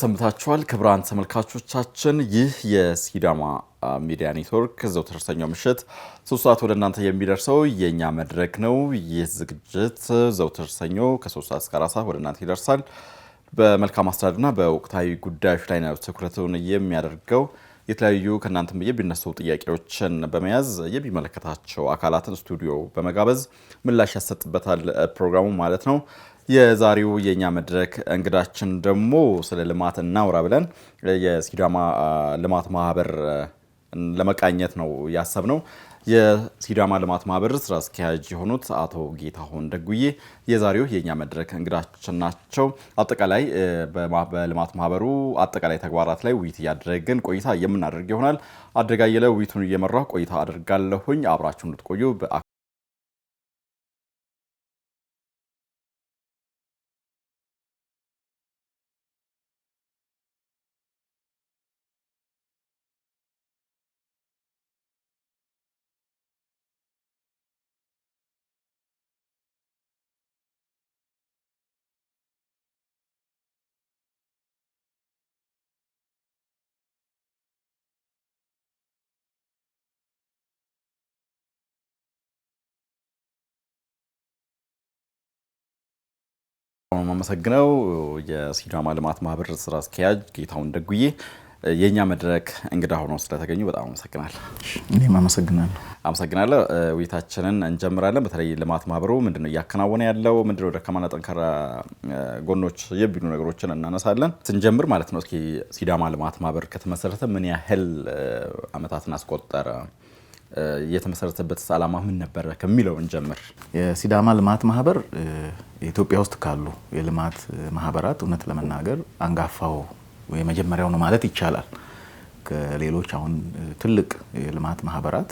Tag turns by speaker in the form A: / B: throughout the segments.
A: ሰምታችኋል ክብራን ተመልካቾቻችን ይህ የሲዳማ ሚዲያ ኔትወርክ ዘውትር ሰኞ ምሽት 3 ሰዓት ወደ እናንተ የሚደርሰው የኛ መድረክ ነው። ይህ ዝግጅት ዘውትር ሰኞ ከ3 ሰዓት እስከ 4 ሰዓት ወደ እናንተ ይደርሳል። በመልካም አስተዳደርና በወቅታዊ ጉዳዮች ላይ ነው ትኩረቱን የሚያደርገው። የተለያዩ ከናንተም የሚነሱ ጥያቄዎችን በመያዝ የሚመለከታቸው አካላትን ስቱዲዮ በመጋበዝ ምላሽ ያሰጥበታል ፕሮግራሙ ማለት ነው። የዛሬው የኛ መድረክ እንግዳችን ደግሞ ስለ ልማት እናውራ ብለን የሲዳማ ልማት ማህበር ለመቃኘት ነው ያሰብነው። የሲዳማ ልማት ማህበር ስራ አስኪያጅ የሆኑት አቶ ጌታሁን ደጉዬ የዛሬው የኛ መድረክ እንግዳችን ናቸው። አጠቃላይ በልማት ማህበሩ አጠቃላይ ተግባራት ላይ ውይይት ያደረግን ቆይታ የምናደርግ ይሆናል። አደጋየለ ውይይቱን እየመራው ቆይታ አደርጋለሁኝ። አብራችሁን ልትቆዩ ማመሰግነው። የሲዳማ ልማት ማህበር ስራ አስኪያጅ ጌታሁን ደጉዬ የኛ መድረክ እንግዳ ሆኖ ስለተገኙ በጣም አመሰግናለሁ።
B: እኔም አመሰግናለሁ።
A: ውይይታችንን እንጀምራለን። በተለይ ልማት ማህበሩ ምንድነው እያከናወነ ያለው፣ ምንድነው ደካማና ጠንካራ ጎኖች የሚሉ ነገሮችን እናነሳለን። ስንጀምር ማለት ነው እስኪ ሲዳማ ልማት ማህበር ከተመሰረተ ምን ያህል አመታትን አስቆጠረ? የተመሰረተበት ዓላማ ምን ነበር ከሚለው እንጀምር።
B: የሲዳማ ልማት ማህበር ኢትዮጵያ ውስጥ ካሉ የልማት ማህበራት እውነት ለመናገር አንጋፋው የመጀመሪያው ነው ማለት ይቻላል። ከሌሎች አሁን ትልቅ የልማት ማህበራት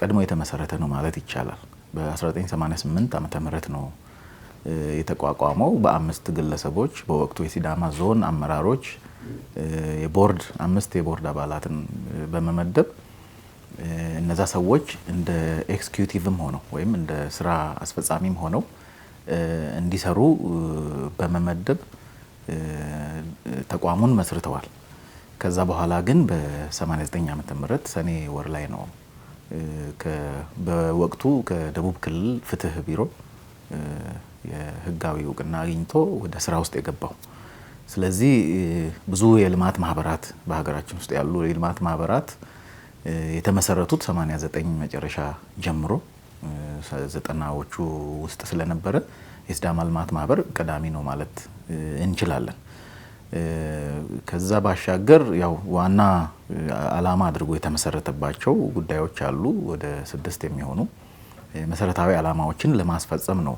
B: ቀድሞ የተመሰረተ ነው ማለት ይቻላል። በ1988 ዓመተ ምህረት ነው የተቋቋመው በ5 ግለሰቦች በወቅቱ የሲዳማ ዞን አመራሮች የቦርድ 5 የቦርድ አባላትን በመመደብ እነዛ ሰዎች እንደ ኤክስኪዩቲቭም ሆነው ወይም እንደ ስራ አስፈጻሚም ሆነው እንዲሰሩ በመመደብ ተቋሙን መስርተዋል። ከዛ በኋላ ግን በ89 ዓመተ ምህረት ሰኔ ወር ላይ ነው በወቅቱ ከደቡብ ክልል ፍትህ ቢሮ የህጋዊ እውቅና አግኝቶ ወደ ስራ ውስጥ የገባው። ስለዚህ ብዙ የልማት ማህበራት በሀገራችን ውስጥ ያሉ የልማት ማህበራት የተመሰረቱት 89 መጨረሻ ጀምሮ 90ዎቹ ውስጥ ስለነበረ የሲዳማ ልማት ማህበር ቀዳሚ ነው ማለት እንችላለን። ከዛ ባሻገር ያው ዋና ዓላማ አድርጎ የተመሰረተባቸው ጉዳዮች አሉ። ወደ 6 የሚሆኑ መሰረታዊ ዓላማዎችን ለማስፈጸም ነው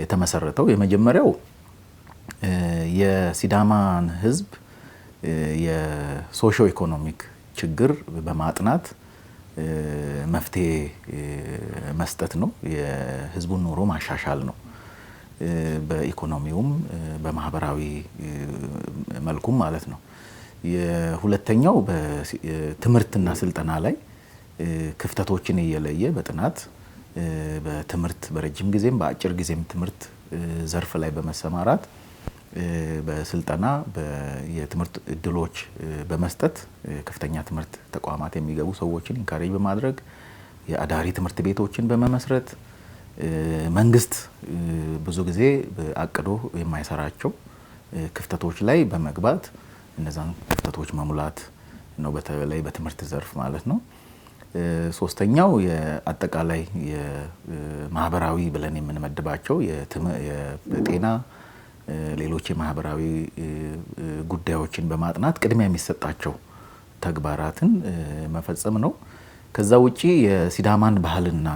B: የተመሰረተው። የመጀመሪያው የሲዳማን ህዝብ የሶሾ ኢኮኖሚክ ችግር በማጥናት መፍትሄ መስጠት ነው። የህዝቡን ኑሮ ማሻሻል ነው። በኢኮኖሚውም በማህበራዊ መልኩም ማለት ነው። የሁለተኛው በትምህርትና ስልጠና ላይ ክፍተቶችን እየለየ በጥናት በትምህርት በረጅም ጊዜም በአጭር ጊዜም ትምህርት ዘርፍ ላይ በመሰማራት በስልጠና የትምህርት እድሎች በመስጠት ከፍተኛ ትምህርት ተቋማት የሚገቡ ሰዎችን ኢንካሬጅ በማድረግ የአዳሪ ትምህርት ቤቶችን በመመስረት መንግስት ብዙ ጊዜ አቅዶ የማይሰራቸው ክፍተቶች ላይ በመግባት እነዛን ክፍተቶች መሙላት ነው፣ በተለይ በትምህርት ዘርፍ ማለት ነው። ሶስተኛው የአጠቃላይ የማህበራዊ ብለን የምንመድባቸው የጤና ሌሎች የማህበራዊ ጉዳዮችን በማጥናት ቅድሚያ የሚሰጣቸው ተግባራትን መፈጸም ነው። ከዛ ውጪ የሲዳማን ባህልና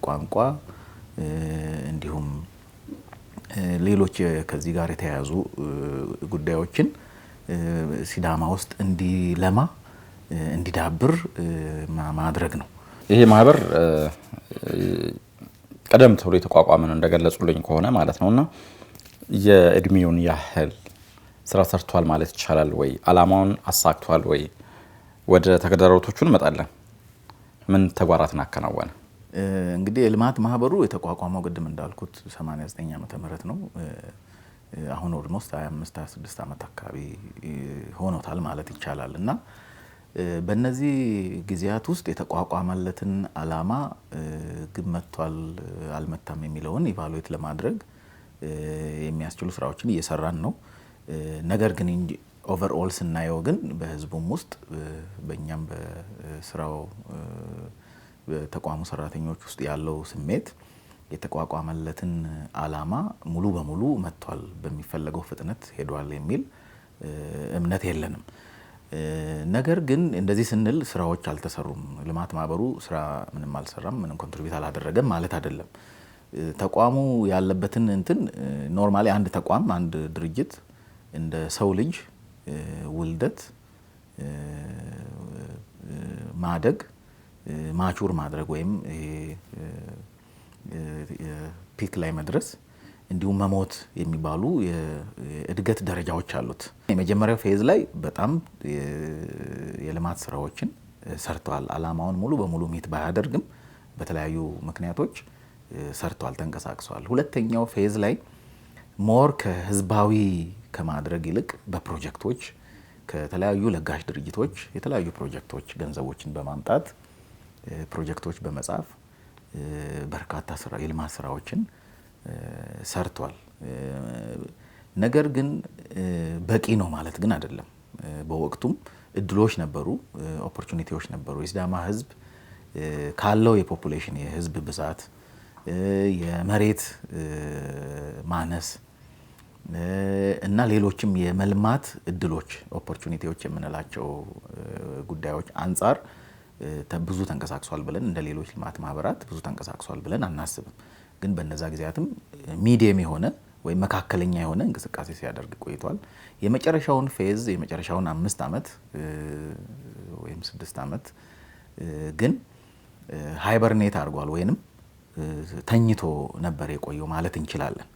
B: ቋንቋ እንዲሁም ሌሎች ከዚህ ጋር የተያያዙ ጉዳዮችን ሲዳማ ውስጥ እንዲለማ እንዲዳብር ማድረግ ነው።
A: ይሄ ማህበር ቀደም ተብሎ የተቋቋመ ነው እንደገለጹልኝ ከሆነ ማለት ነውና የእድሜውን ያህል ስራ ሰርቷል ማለት ይቻላል ወይ? ዓላማውን አሳክቷል ወይ? ወደ ተግዳሮቶቹ እንመጣለን። ምን ተግባራትን አከናወነ?
B: እንግዲህ የልማት ማህበሩ የተቋቋመው ቅድም እንዳልኩት 89 ዓመተ ምህረት ነው። አሁን ኦልሞስት 25-26 ዓመት አካባቢ ሆኖታል ማለት ይቻላል እና በእነዚህ ጊዜያት ውስጥ የተቋቋመለትን ዓላማ ግብ መቷል አልመታም የሚለውን ኢቫሉዌት ለማድረግ የሚያስችሉ ስራዎችን እየሰራን ነው። ነገር ግን ኦቨርኦል ስናየው ግን በህዝቡም ውስጥ በእኛም በስራው በተቋሙ ሰራተኞች ውስጥ ያለው ስሜት የተቋቋመለትን ዓላማ ሙሉ በሙሉ መቷል፣ በሚፈለገው ፍጥነት ሄዷል የሚል እምነት የለንም። ነገር ግን እንደዚህ ስንል ስራዎች አልተሰሩም፣ ልማት ማህበሩ ስራ ምንም አልሰራም፣ ምንም ኮንትሪቢዩት አላደረገም ማለት አይደለም። ተቋሙ ያለበትን እንትን ኖርማሊ አንድ ተቋም አንድ ድርጅት እንደ ሰው ልጅ ውልደት ማደግ ማቹር ማድረግ ወይም ፒክ ላይ መድረስ እንዲሁም መሞት የሚባሉ የእድገት ደረጃዎች አሉት። የመጀመሪያው ፌዝ ላይ በጣም የልማት ስራዎችን ሰርተዋል። ዓላማውን ሙሉ በሙሉ ሚት ባያደርግም በተለያዩ ምክንያቶች ሰርተዋል፣ ተንቀሳቅሰዋል። ሁለተኛው ፌዝ ላይ ሞር ከህዝባዊ ከማድረግ ይልቅ በፕሮጀክቶች ከተለያዩ ለጋሽ ድርጅቶች የተለያዩ ፕሮጀክቶች ገንዘቦችን በማምጣት ፕሮጀክቶች በመጻፍ በርካታ ስራ የልማት ስራዎችን ሰርቷል። ነገር ግን በቂ ነው ማለት ግን አይደለም። በወቅቱም እድሎች ነበሩ፣ ኦፖርቹኒቲዎች ነበሩ። የሲዳማ ህዝብ ካለው የፖፑሌሽን የህዝብ ብዛት፣ የመሬት ማነስ እና ሌሎችም የመልማት እድሎች ኦፖርቹኒቲዎች የምንላቸው ጉዳዮች አንጻር ብዙ ተንቀሳቅሷል ብለን እንደ ሌሎች ልማት ማህበራት ብዙ ተንቀሳቅሷል ብለን አናስብም። ግን በነዛ ጊዜያትም ሚዲየም የሆነ ወይም መካከለኛ የሆነ እንቅስቃሴ ሲያደርግ ቆይቷል። የመጨረሻውን ፌዝ የመጨረሻውን 5 ዓመት ወይም 6 ዓመት ግን ሃይበርኔት አድርጓል ወይንም ተኝቶ ነበር የቆየው ማለት እንችላለን።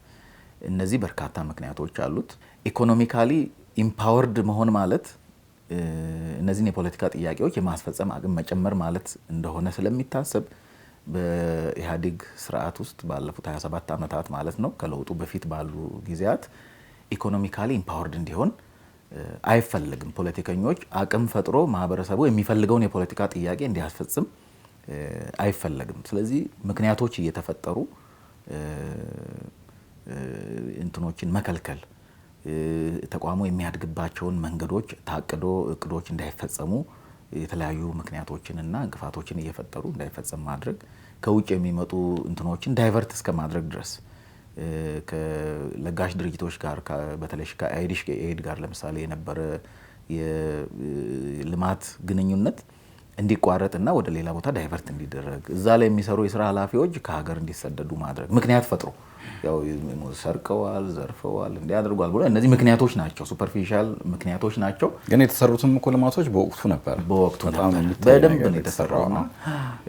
B: እነዚህ በርካታ ምክንያቶች አሉት። ኢኮኖሚካሊ ኢምፓወርድ መሆን ማለት እነዚህን የፖለቲካ ጥያቄዎች የማስፈጸም አቅም መጨመር ማለት እንደሆነ ስለሚታሰብ በኢህአዴግ ስርዓት ውስጥ ባለፉት 27 ዓመታት ማለት ነው ከለውጡ በፊት ባሉ ጊዜያት ኢኮኖሚካሊ ኢምፓወርድ እንዲሆን አይፈልግም። ፖለቲከኞች አቅም ፈጥሮ ማህበረሰቡ የሚፈልገውን የፖለቲካ ጥያቄ እንዲያስፈጽም አይፈለግም። ስለዚህ ምክንያቶች እየተፈጠሩ እንትኖችን መከልከል፣ ተቋሙ የሚያድግባቸውን መንገዶች ታቅዶ እቅዶች እንዳይፈጸሙ የተለያዩ ምክንያቶችንና እንቅፋቶችን እየፈጠሩ እንዳይፈጸም ማድረግ፣ ከውጭ የሚመጡ እንትኖችን ዳይቨርት እስከ ማድረግ ድረስ ከለጋሽ ድርጅቶች ጋር በተለይ ከኤድ ጋር ለምሳሌ የነበረ የልማት ግንኙነት እንዲቋረጥና ወደ ሌላ ቦታ ዳይቨርት እንዲደረግ፣ እዛ ላይ የሚሰሩ የስራ ኃላፊዎች ከሀገር እንዲሰደዱ ማድረግ ምክንያት ፈጥሮ ያው ሰርቀዋል፣ ዘርፈዋል፣ እንዲያደርጓል ብሎ እነዚህ ምክንያቶች ናቸው፣ ሱፐርፊሻል ምክንያቶች ናቸው።
A: ግን የተሰሩትም እኮ ልማቶች በወቅቱ ነበር፣
B: በደንብ ነው የተሰራው።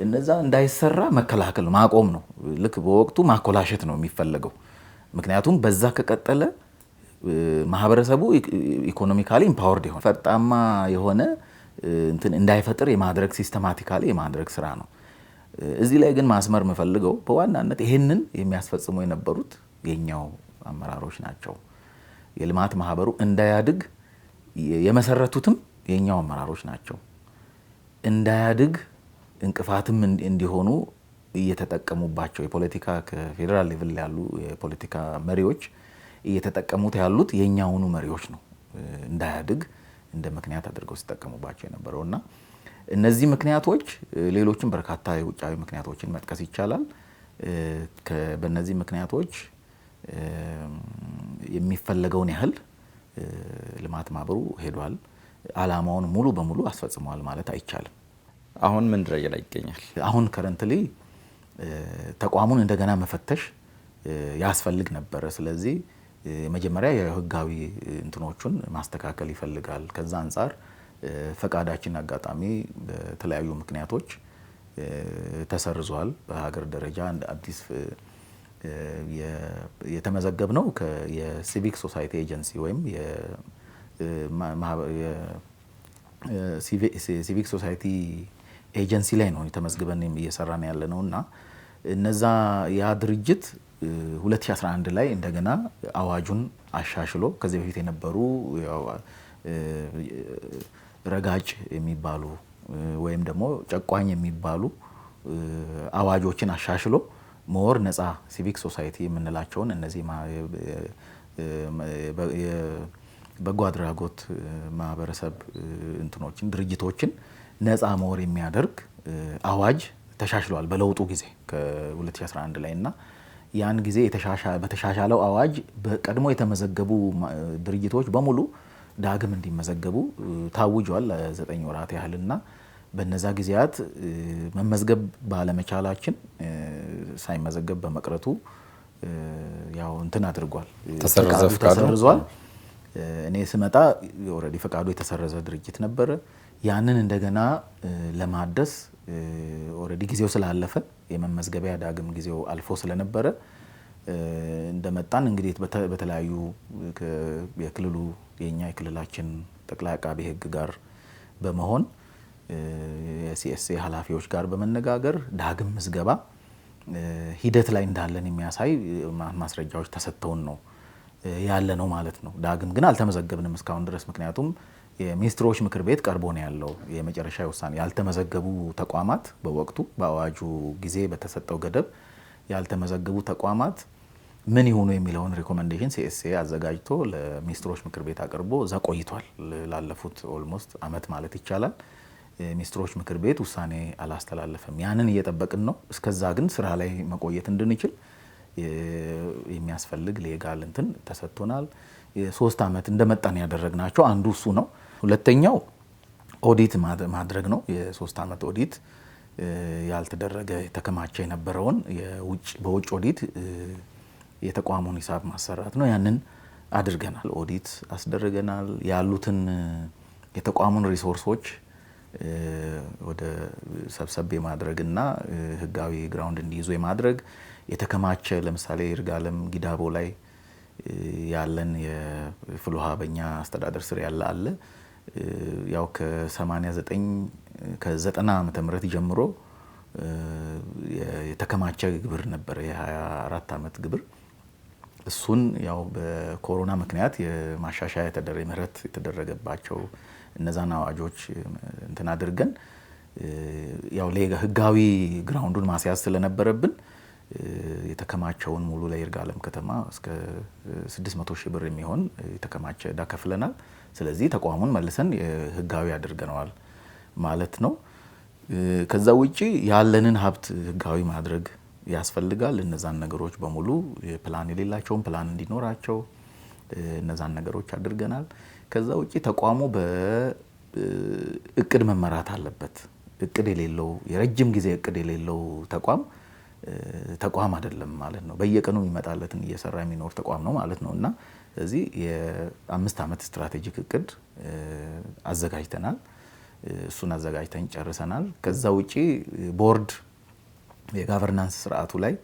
B: እነዛ እንዳይሰራ መከላከል ማቆም ነው። ልክ በወቅቱ ማኮላሸት ነው የሚፈለገው። ምክንያቱም በዛ ከቀጠለ ማህበረሰቡ ኢኮኖሚካሊ ኢምፓወርድ ይሆን ፈጣማ የሆነ እንትን እንዳይፈጥር የማድረግ ሲስተማቲካሊ የማድረግ ስራ ነው። እዚህ ላይ ግን ማስመር የምፈልገው በዋናነት ይሄንን የሚያስፈጽሙ የነበሩት የኛው አመራሮች ናቸው። የልማት ማህበሩ እንዳያድግ የመሰረቱትም የኛው አመራሮች ናቸው። እንዳያድግ እንቅፋትም እንዲሆኑ እየተጠቀሙባቸው የፖለቲካ ከፌዴራል ሌቭል ያሉ የፖለቲካ መሪዎች እየተጠቀሙት ያሉት የኛውኑ መሪዎች ነው። እንዳያድግ እንደ ምክንያት አድርገው ሲጠቀሙባቸው የነበረውና እነዚህ ምክንያቶች ሌሎችም በርካታ የውጫዊ ምክንያቶችን መጥቀስ ይቻላል። በእነዚህ ምክንያቶች የሚፈለገውን ያህል ልማት ማህበሩ ሄዷል፣ ዓላማውን ሙሉ በሙሉ አስፈጽሟል ማለት አይቻልም።
A: አሁን ምን ደረጃ ላይ ይገኛል?
B: አሁን ከረንትሊ ተቋሙን እንደገና መፈተሽ ያስፈልግ ነበረ። ስለዚህ መጀመሪያ የህጋዊ እንትኖቹን ማስተካከል ይፈልጋል። ከዛ አንጻር ፈቃዳችን አጋጣሚ በተለያዩ ምክንያቶች ተሰርዟል። በሀገር ደረጃ አዲስ የተመዘገብ ነው የሲቪክ ሶሳይቲ ኤጀንሲ ወይም የሲቪክ ሶሳይቲ ኤጀንሲ ላይ ነው የተመዝግበን እየሰራን ያለ ነው እና እነዛ ያ ድርጅት 2011 ላይ እንደገና አዋጁን አሻሽሎ ከዚህ በፊት የነበሩ ረጋጭ የሚባሉ ወይም ደግሞ ጨቋኝ የሚባሉ አዋጆችን አሻሽሎ ሞር ነፃ ሲቪክ ሶሳይቲ የምንላቸውን እነዚህ በጎ አድራጎት ማህበረሰብ እንትኖችን ድርጅቶችን ነፃ ሞር የሚያደርግ አዋጅ ተሻሽሏል በለውጡ ጊዜ ከ2011 ላይ እና ያን ጊዜ በተሻሻለው አዋጅ በቀድሞ የተመዘገቡ ድርጅቶች በሙሉ ዳግም እንዲመዘገቡ ታውጇል ለ9 ወራት ያህልና በነዛ ጊዜያት መመዝገብ ባለመቻላችን ሳይመዘገብ በመቅረቱ ያው እንትን አድርጓል ተሰርዟል። እኔ ስመጣ ኦልሬዲ ፈቃዱ የተሰረዘ ድርጅት ነበረ። ያንን እንደገና ለማደስ ኦልሬዲ ጊዜው ስላለፈ የመመዝገቢያ ዳግም ጊዜው አልፎ ስለነበረ እንደመጣን እንግዲህ በተለያዩ የክልሉ የክልላችን ጠቅላይ አቃቤ ሕግ ጋር በመሆን የሲኤስኤ ኃላፊዎች ጋር በመነጋገር ዳግም ምዝገባ ሂደት ላይ እንዳለን የሚያሳይ ማስረጃዎች ተሰጥተውን ነው ያለ ነው ማለት ነው። ዳግም ግን አልተመዘገብንም እስካሁን ድረስ ምክንያቱም የሚኒስትሮች ምክር ቤት ቀርቦ ነው ያለው የመጨረሻ ውሳኔ ያልተመዘገቡ ተቋማት በወቅቱ በአዋጁ ጊዜ በተሰጠው ገደብ ያልተመዘገቡ ተቋማት ምን ይሆኑ የሚለውን ሪኮመንዴሽን ሲኤስኤ አዘጋጅቶ ለሚኒስትሮች ምክር ቤት አቅርቦ እዛ ቆይቷል ላለፉት ኦልሞስት አመት ማለት ይቻላል። ሚኒስትሮች ምክር ቤት ውሳኔ አላስተላለፈም። ያንን እየጠበቅን ነው። እስከዛ ግን ስራ ላይ መቆየት እንድንችል የሚያስፈልግ ሌጋል እንትን ተሰጥቶናል። የ3 አመት እንደመጣን ያደረግናቸው አንዱ እሱ ነው። ሁለተኛው ኦዲት ማድረግ ነው። የ3 አመት ኦዲት ያልተደረገ የተከማቸ የነበረውን በውጭ ኦዲት የተቋሙን ሂሳብ ማሰራት ነው። ያንን አድርገናል። ኦዲት አስደርገናል። ያሉትን የተቋሙን ሪሶርሶች ወደ ሰብሰብ የማድረግና ህጋዊ ግራውንድ እንዲይዙ የማድረግ የተከማቸ ለምሳሌ ይርጋለም ጊዳቦ ላይ ያለን የፍልውሃ በእኛ አስተዳደር ስር ያለ አለ ያው ከ89 ከ90 ዓመተ ምህረት ጀምሮ የተከማቸ ግብር ነበር የ24 አመት ግብር እሱን ያው በኮሮና ምክንያት የማሻሻያ ምህረት የተደረገባቸው እነዛን አዋጆች እንትን አድርገን ያው ህጋዊ ግራውንዱን ማስያዝ ስለነበረብን የተከማቸውን ሙሉ ለይርጋለም ከተማ እስከ 600 ሺህ ብር የሚሆን የተከማቸ ዕዳ ከፍለናል። ስለዚህ ተቋሙን መልሰን ህጋዊ አድርገነዋል ማለት ነው። ከዛ ውጪ ያለንን ሀብት ህጋዊ ማድረግ ያስፈልጋል። እነዛን ነገሮች በሙሉ ፕላን የሌላቸውን ፕላን እንዲኖራቸው እነዛን ነገሮች አድርገናል። ከዛ ውጪ ተቋሙ በእቅድ መመራት አለበት። እቅድ የሌለው የረጅም ጊዜ እቅድ የሌለው ተቋም አይደለም ማለት ነው። በየቀኑ የሚመጣለትን እየሰራ የሚኖር ተቋም ነው ማለት ነው እና ስለዚህ የ5 አመት ስትራቴጂክ እቅድ አዘጋጅተናል። እሱን አዘጋጅተን ጨርሰናል። ከዛ ውጪ ቦርድ የጋቨርናንስ ስርዓቱ ላይ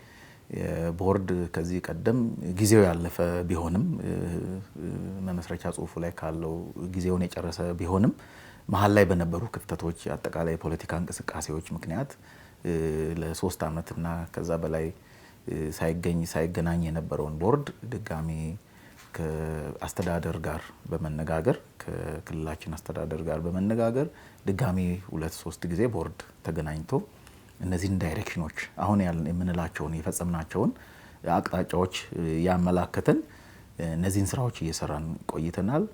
B: ቦርድ ከዚህ ቀደም ጊዜው ያለፈ ቢሆንም መመስረቻ ጽሁፉ ላይ ካለው ጊዜውን የጨረሰ ቢሆንም መሀል ላይ በነበሩ ክፍተቶች አጠቃላይ የፖለቲካ እንቅስቃሴዎች ምክንያት ለ3 አመት እና ከዛ በላይ ሳይገናኝ የነበረውን ቦርድ ድጋሚ ከአስተዳደር ጋር በመነጋገር ከክልላችን አስተዳደር ጋር በመነጋገር ድጋሚ 2-3 ጊዜ ቦርድ ተገናኝቶ እነዚህን ዳይሬክሽኖች አሁን የምንላቸውን የፈጸምናቸውን አቅጣጫዎች ያመላከተን እነዚህን ስራዎች እየሰራን ቆይተናል።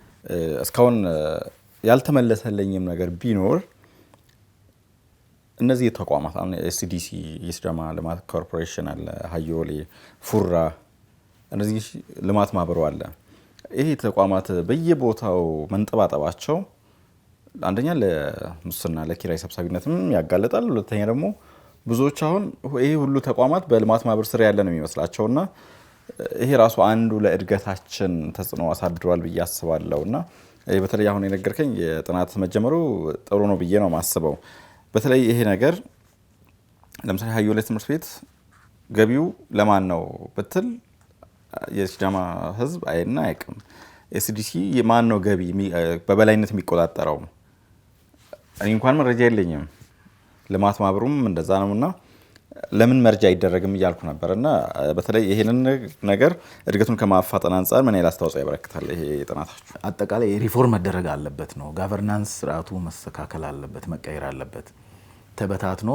A: እስካሁን ያልተመለሰልኝም ነገር ቢኖር እነዚህ ተቋማት አሁን ኤስዲሲ የሲዳማ ልማት ኮርፖሬሽን አለ፣ ሀዮሌ፣ ፉራ እነዚህ ልማት ማህበሩ አለ። ይሄ ተቋማት በየቦታው መንጠባጠባቸው አንደኛ ለሙስና ለኪራይ ሰብሳቢነትም ያጋለጣል። ሁለተኛ ደግሞ ብዙዎች አሁን ይሄ ሁሉ ተቋማት በልማት ማህበር ስር ያለ ነው የሚመስላቸውና ይሄ ራሱ አንዱ ለእድገታችን ተጽዕኖ አሳድሯል ብዬ አስባለሁና በተለይ አሁን የነገርከኝ የጥናት መጀመሩ ጥሩ ነው ብዬ ነው ማስበው። በተለይ ይሄ ነገር ለምሳሌ ሀዮሌ ትምህርት ቤት ገቢው ለማን ነው ብትል የሲዳማ ህዝብ አይና አይቅም። ኤስዲሲ የማን ነው ገቢ በበላይነት የሚቆጣጠረው? እኔ እንኳን መረጃ የለኝም። ልማት ማህበሩም እንደዛ ነውና ለምን መርጃ አይደረግም እያልኩ ነበር እና በተለይ ይሄንን ነገር እድገቱን ከማፋጠን አንጻር ምን ያህል አስተዋጽኦ ያበረክታል ይሄ ጥናታችሁ?
B: አጠቃላይ ሪፎርም መደረግ አለበት ነው። ጋቨርናንስ ስርዓቱ መስተካከል አለበት፣ መቀየር አለበት። ተበታትኖ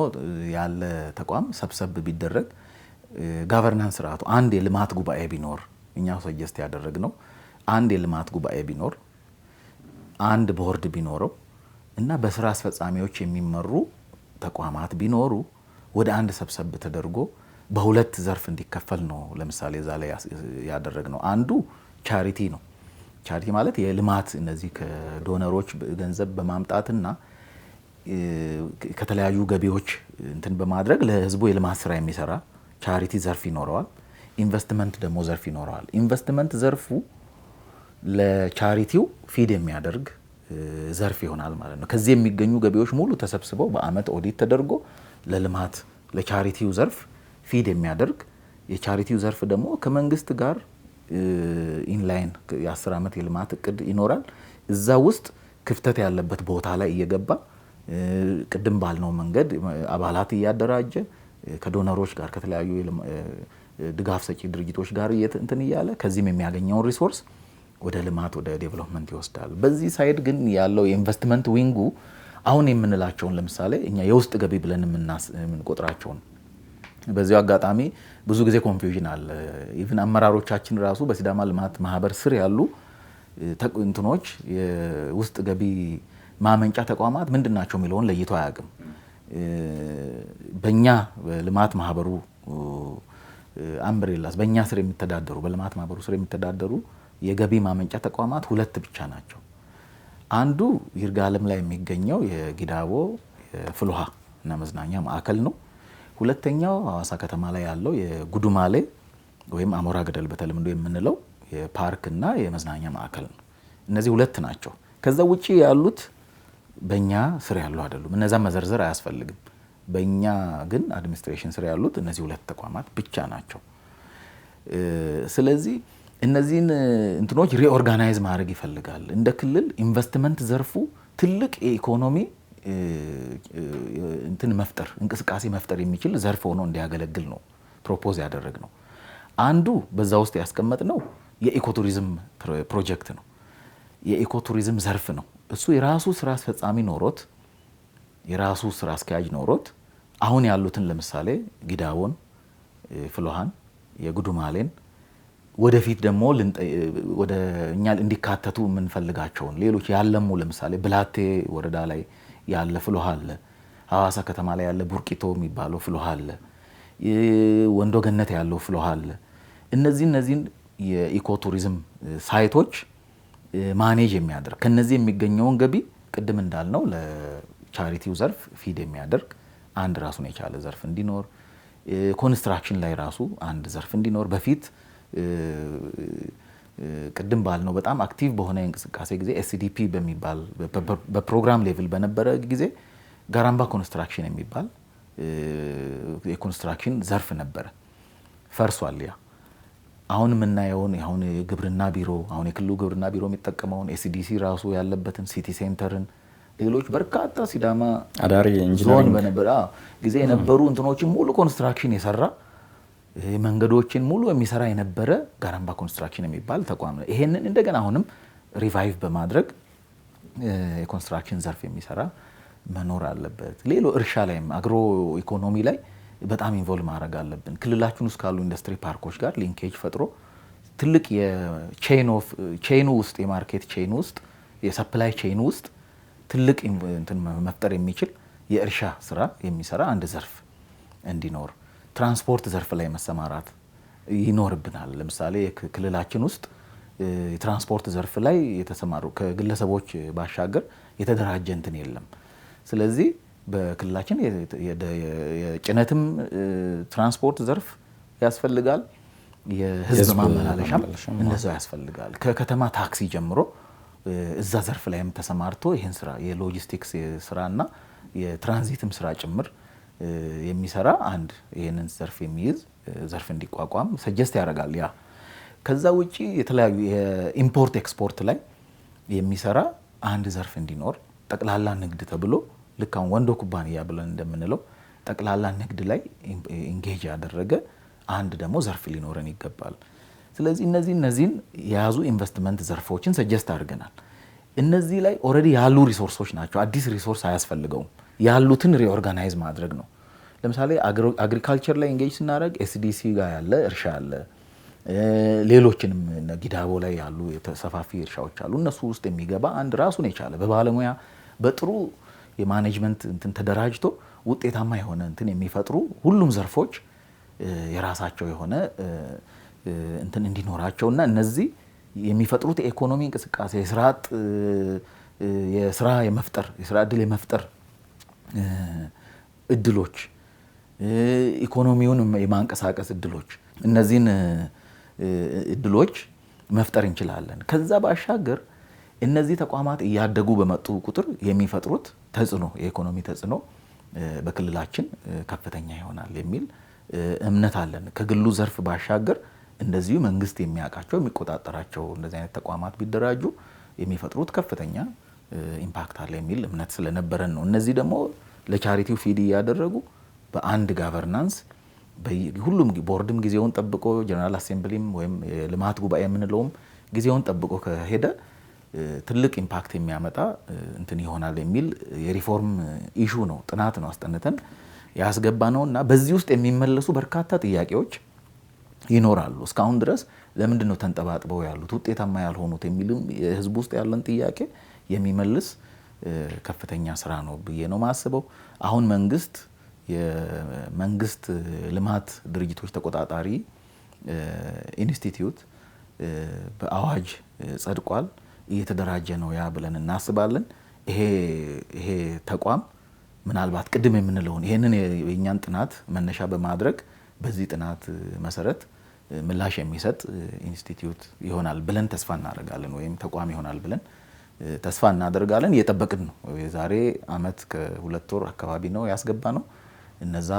B: ያለ ተቋም ሰብሰብ ቢደረግ ጋቨርናንስ ስርዓቱ አንድ የልማት ጉባኤ ቢኖር፣ እኛ ሰጀስት ያደረግነው አንድ የልማት ጉባኤ ቢኖር፣ አንድ ቦርድ ቢኖረው እና በስራ አስፈጻሚዎች የሚመሩ ተቋማት ቢኖሩ ወደ አንድ ሰብሰብ ተደርጎ በሁለት ዘርፍ እንዲከፈል ነው። ለምሳሌ እዛ ላይ ያደረግነው አንዱ ቻሪቲ ነው። ቻሪቲ ማለት የልማት እነዚህ ከዶነሮች ገንዘብ በማምጣትና ከተለያዩ ገቢዎች እንትን በማድረግ ለህዝቡ የልማት ስራ የሚሰራ ቻሪቲ ዘርፍ ይኖረዋል። ኢንቨስትመንት ደግሞ ዘርፍ ይኖረዋል። ኢንቨስትመንት ዘርፉ ለቻሪቲው ፊድ የሚያደርግ ዘርፍ ይሆናል ማለት ነው። ከዚህ የሚገኙ ገቢዎች ሙሉ ተሰብስበው በአመት ኦዲት ተደርጎ ለልማት ለቻሪቲው ዘርፍ ፊድ የሚያደርግ የቻሪቲው ዘርፍ ደግሞ ከመንግስት ጋር ኢንላይን የ10 ዓመት የልማት እቅድ ይኖራል። እዛ ውስጥ ክፍተት ያለበት ቦታ ላይ እየገባ ቅድም ባልነው መንገድ አባላት እያደራጀ ከዶነሮች ጋር ከተለያዩ ድጋፍ ሰጪ ድርጅቶች ጋር እንትን እያለ ከዚህም የሚያገኘውን ሪሶርስ ወደ ልማት ወደ ዴቨሎፕመንት ይወስዳል። በዚህ ሳይድ ግን ያለው የኢንቨስትመንት ዊንጉ አሁን የምንላቸውን ለምሳሌ እኛ የውስጥ ገቢ ብለን የምንቆጥራቸውን በዚሁ አጋጣሚ ብዙ ጊዜ ኮንፊውዥን አለ። ኢቭን አመራሮቻችን ራሱ በሲዳማ ልማት ማህበር ስር ያሉ እንትኖች የውስጥ ገቢ ማመንጫ ተቋማት ምንድን ናቸው የሚለውን ለይቶ አያውቅም። በእኛ ልማት ማህበሩ አምብሬላስ በእኛ ስር የሚተዳደሩ በልማት ማህበሩ ስር የሚተዳደሩ የገቢ ማመንጫ ተቋማት 2 ብቻ ናቸው። አንዱ ይርጋለም ላይ የሚገኘው የጊዳቦ ፍልውሃ እና መዝናኛ ማዕከል ነው። ሁለተኛው ሐዋሳ ከተማ ላይ ያለው የጉዱማሌ ወይም አሞራ ገደል በተለምዶ የምንለው የፓርክ እና የመዝናኛ ማዕከል ነው። እነዚህ 2 ናቸው። ከዛ ውጪ ያሉት በእኛ ስር ያሉ አይደሉም። እነዛ መዘርዘር አያስፈልግም። በእኛ ግን አድሚኒስትሬሽን ስር ያሉት እነዚህ 2 ተቋማት ብቻ ናቸው። ስለዚህ እነዚህን እንትኖች ሪኦርጋናይዝ ማድረግ ይፈልጋል። እንደ ክልል ኢንቨስትመንት ዘርፉ ትልቅ የኢኮኖሚ እንትን መፍጠር እንቅስቃሴ መፍጠር የሚችል ዘርፍ ሆኖ እንዲያገለግል ነው ፕሮፖዝ ያደረግነው። አንዱ በዛ ውስጥ ያስቀመጥነው የኢኮቱሪዝም ፕሮጀክት ነው። የኢኮቱሪዝም ዘርፍ ነው። እሱ የራሱ ስራ አስፈጻሚ ኖሮት የራሱ ስራ አስኪያጅ ኖሮት አሁን ያሉትን ለምሳሌ ጊዳቦን፣ ፍልውሃን፣ የጉዱማሌን ወደፊት ደግሞ ወደ እኛ እንዲካተቱ የምንፈልጋቸውን ሌሎች ያለሙ ለምሳሌ ብላቴ ወረዳ ላይ ያለ ፍልውሃ አለ። ሐዋሳ ከተማ ላይ ያለ ቡርቂቶ የሚባለው ፍልውሃ አለ። ወንዶ ገነት ያለው ፍልውሃ አለ። እነዚህን የኢኮቱሪዝም ሳይቶች ማኔጅ የሚያደርግ ከነዚህ የሚገኘውን ገቢ ቅድም እንዳልነው ለቻሪቲው ዘርፍ ፊድ የሚያደርግ አንድ ራሱን የቻለ ዘርፍ እንዲኖር፣ ኮንስትራክሽን ላይ ራሱ አንድ ዘርፍ እንዲኖር በፊት ቅድም ባልነው በጣም አክቲቭ በሆነ እንቅስቃሴ ጊዜ ኤስዲፒ በሚባል በፕሮግራም ሌቭል በነበረ ጊዜ ጋራምባ ኮንስትራክሽን የሚባል የኮንስትራክሽን ዘርፍ ነበረ። ፈርሷል። ያ አሁን የምናየውን አሁን የግብርና ቢሮ አሁን የክልሉ ግብርና ቢሮ የሚጠቀመውን ኤስዲሲ ራሱ ያለበትን ሲቲ ሴንተርን ሌሎች በርካታ ሲዳማ
A: አዳሪ ኢንጂነሪንግ
B: በነበረ ጊዜ የነበሩ እንትኖችን ሙሉ ኮንስትራክሽን የሰራ መንገዶችን ሙሉ የሚሰራ የነበረ ጋራምባ ኮንስትራክሽን የሚባል ተቋም ነው። ይሄንን እንደገና አሁንም ሪቫይቭ በማድረግ የኮንስትራክሽን ዘርፍ የሚሰራ መኖር አለበት። ሌሎ እርሻ ላይም አግሮ ኢኮኖሚ ላይ በጣም ኢንቮልቭ ማድረግ አለብን። ክልላችን ውስጥ ካሉ ኢንዱስትሪ ፓርኮች ጋር ሊንኬጅ ፈጥሮ ትልቅ የቼኑ ውስጥ የማርኬት ቼኑ ውስጥ የሰፕላይ ቼኑ ውስጥ ትልቅ እንትን መፍጠር የሚችል የእርሻ ስራ የሚሰራ አንድ ዘርፍ እንዲኖር፣ ትራንስፖርት ዘርፍ ላይ መሰማራት ይኖርብናል። ለምሳሌ ክልላችን ውስጥ የትራንስፖርት ዘርፍ ላይ የተሰማሩ ከግለሰቦች ባሻገር የተደራጀ እንትን የለም። ስለዚህ በክልላችን የጭነትም ትራንስፖርት ዘርፍ ያስፈልጋል፣ የህዝብ ማመላለሻም እንደዛው ያስፈልጋል። ከከተማ ታክሲ ጀምሮ እዛ ዘርፍ ላይም ተሰማርቶ ይህን ስራ የሎጂስቲክስ ስራና የትራንዚትም ስራ ጭምር የሚሰራ አንድ ይህንን ዘርፍ የሚይዝ ዘርፍ እንዲቋቋም ሰጀስት ያደርጋል። ያ ከዛ ውጪ የተለያዩ የኢምፖርት ኤክስፖርት ላይ የሚሰራ አንድ ዘርፍ እንዲኖር ጠቅላላ ንግድ ተብሎ ልክ አሁን ወንዶ ኩባንያ ብለን እንደምንለው ጠቅላላ ንግድ ላይ ኢንጌጅ ያደረገ አንድ ደግሞ ዘርፍ ሊኖረን ይገባል። ስለዚህ እነዚህን የያዙ ኢንቨስትመንት ዘርፎችን ሰጀስት አድርገናል። እነዚህ ላይ ኦልሬዲ ያሉ ሪሶርሶች ናቸው። አዲስ ሪሶርስ አያስፈልገውም። ያሉትን ሪኦርጋናይዝ ማድረግ ነው። ለምሳሌ አግሪካልቸር ላይ ኢንጌጅ ስናደርግ ኤስዲሲ ጋር ያለ እርሻ አለ። ሌሎችንም ጊዳቦ ላይ ያሉ ሰፋፊ እርሻዎች አሉ። እነሱ ውስጥ የሚገባ አንድ ራሱን የቻለ በባለሙያ በጥሩ የማኔጅመንት እንትን ተደራጅቶ ውጤታማ የሆነ እንትን የሚፈጥሩ ሁሉም ዘርፎች የራሳቸው የሆነ እንትን እንዲኖራቸውና እነዚህ የሚፈጥሩት የኢኮኖሚ እንቅስቃሴ የስራ እድል የመፍጠር እድሎች፣ ኢኮኖሚውን የማንቀሳቀስ እድሎች፣ እነዚህን እድሎች መፍጠር እንችላለን። ከዛ ባሻገር እነዚህ ተቋማት እያደጉ በመጡ ቁጥር የሚፈጥሩት ተጽዕኖ የኢኮኖሚ ተጽዕኖ በክልላችን ከፍተኛ ይሆናል የሚል እምነት አለን። ከግሉ ዘርፍ ባሻገር እንደዚሁ መንግስት የሚያውቃቸው የሚቆጣጠራቸው እንደዚህ አይነት ተቋማት ቢደራጁ የሚፈጥሩት ከፍተኛ ኢምፓክት አለ የሚል እምነት ስለነበረን ነው። እነዚህ ደግሞ ለቻሪቲው ፊድ እያደረጉ በአንድ ጋቨርናንስ ሁሉም ቦርድም ጊዜውን ጠብቆ ጀነራል አሴምብሊም ወይም የልማት ጉባኤ የምንለውም ጊዜውን ጠብቆ ከሄደ ትልቅ ኢምፓክት የሚያመጣ እንትን ይሆናል የሚል የሪፎርም ኢሹ ነው። ጥናት ነው አስጠንተን ያስገባ ነው እና በዚህ ውስጥ የሚመለሱ በርካታ ጥያቄዎች ይኖራሉ። እስካሁን ድረስ ለምንድን ነው ተንጠባጥበው ያሉት ውጤታማ ያልሆኑት የሚልም የህዝብ ውስጥ ያለን ጥያቄ የሚመልስ ከፍተኛ ስራ ነው ብዬ ነው ማስበው። አሁን የመንግስት ልማት ድርጅቶች ተቆጣጣሪ ኢንስቲትዩት በአዋጅ ጸድቋል። እየተደራጀ ነው ያ ብለን እናስባለን። ይሄ ተቋም ምናልባት ቅድም የምንለውን ይሄንን የእኛን ጥናት መነሻ በማድረግ በዚህ ጥናት መሰረት ምላሽ የሚሰጥ ኢንስቲትዩት ይሆናል ብለን ተስፋ እናደርጋለን፣ ወይም ተቋም ይሆናል ብለን ተስፋ እናደርጋለን። እየጠበቅን ነው። የዛሬ አመት ከ2 ወር አካባቢ ነው ያስገባ ነው። እነዛ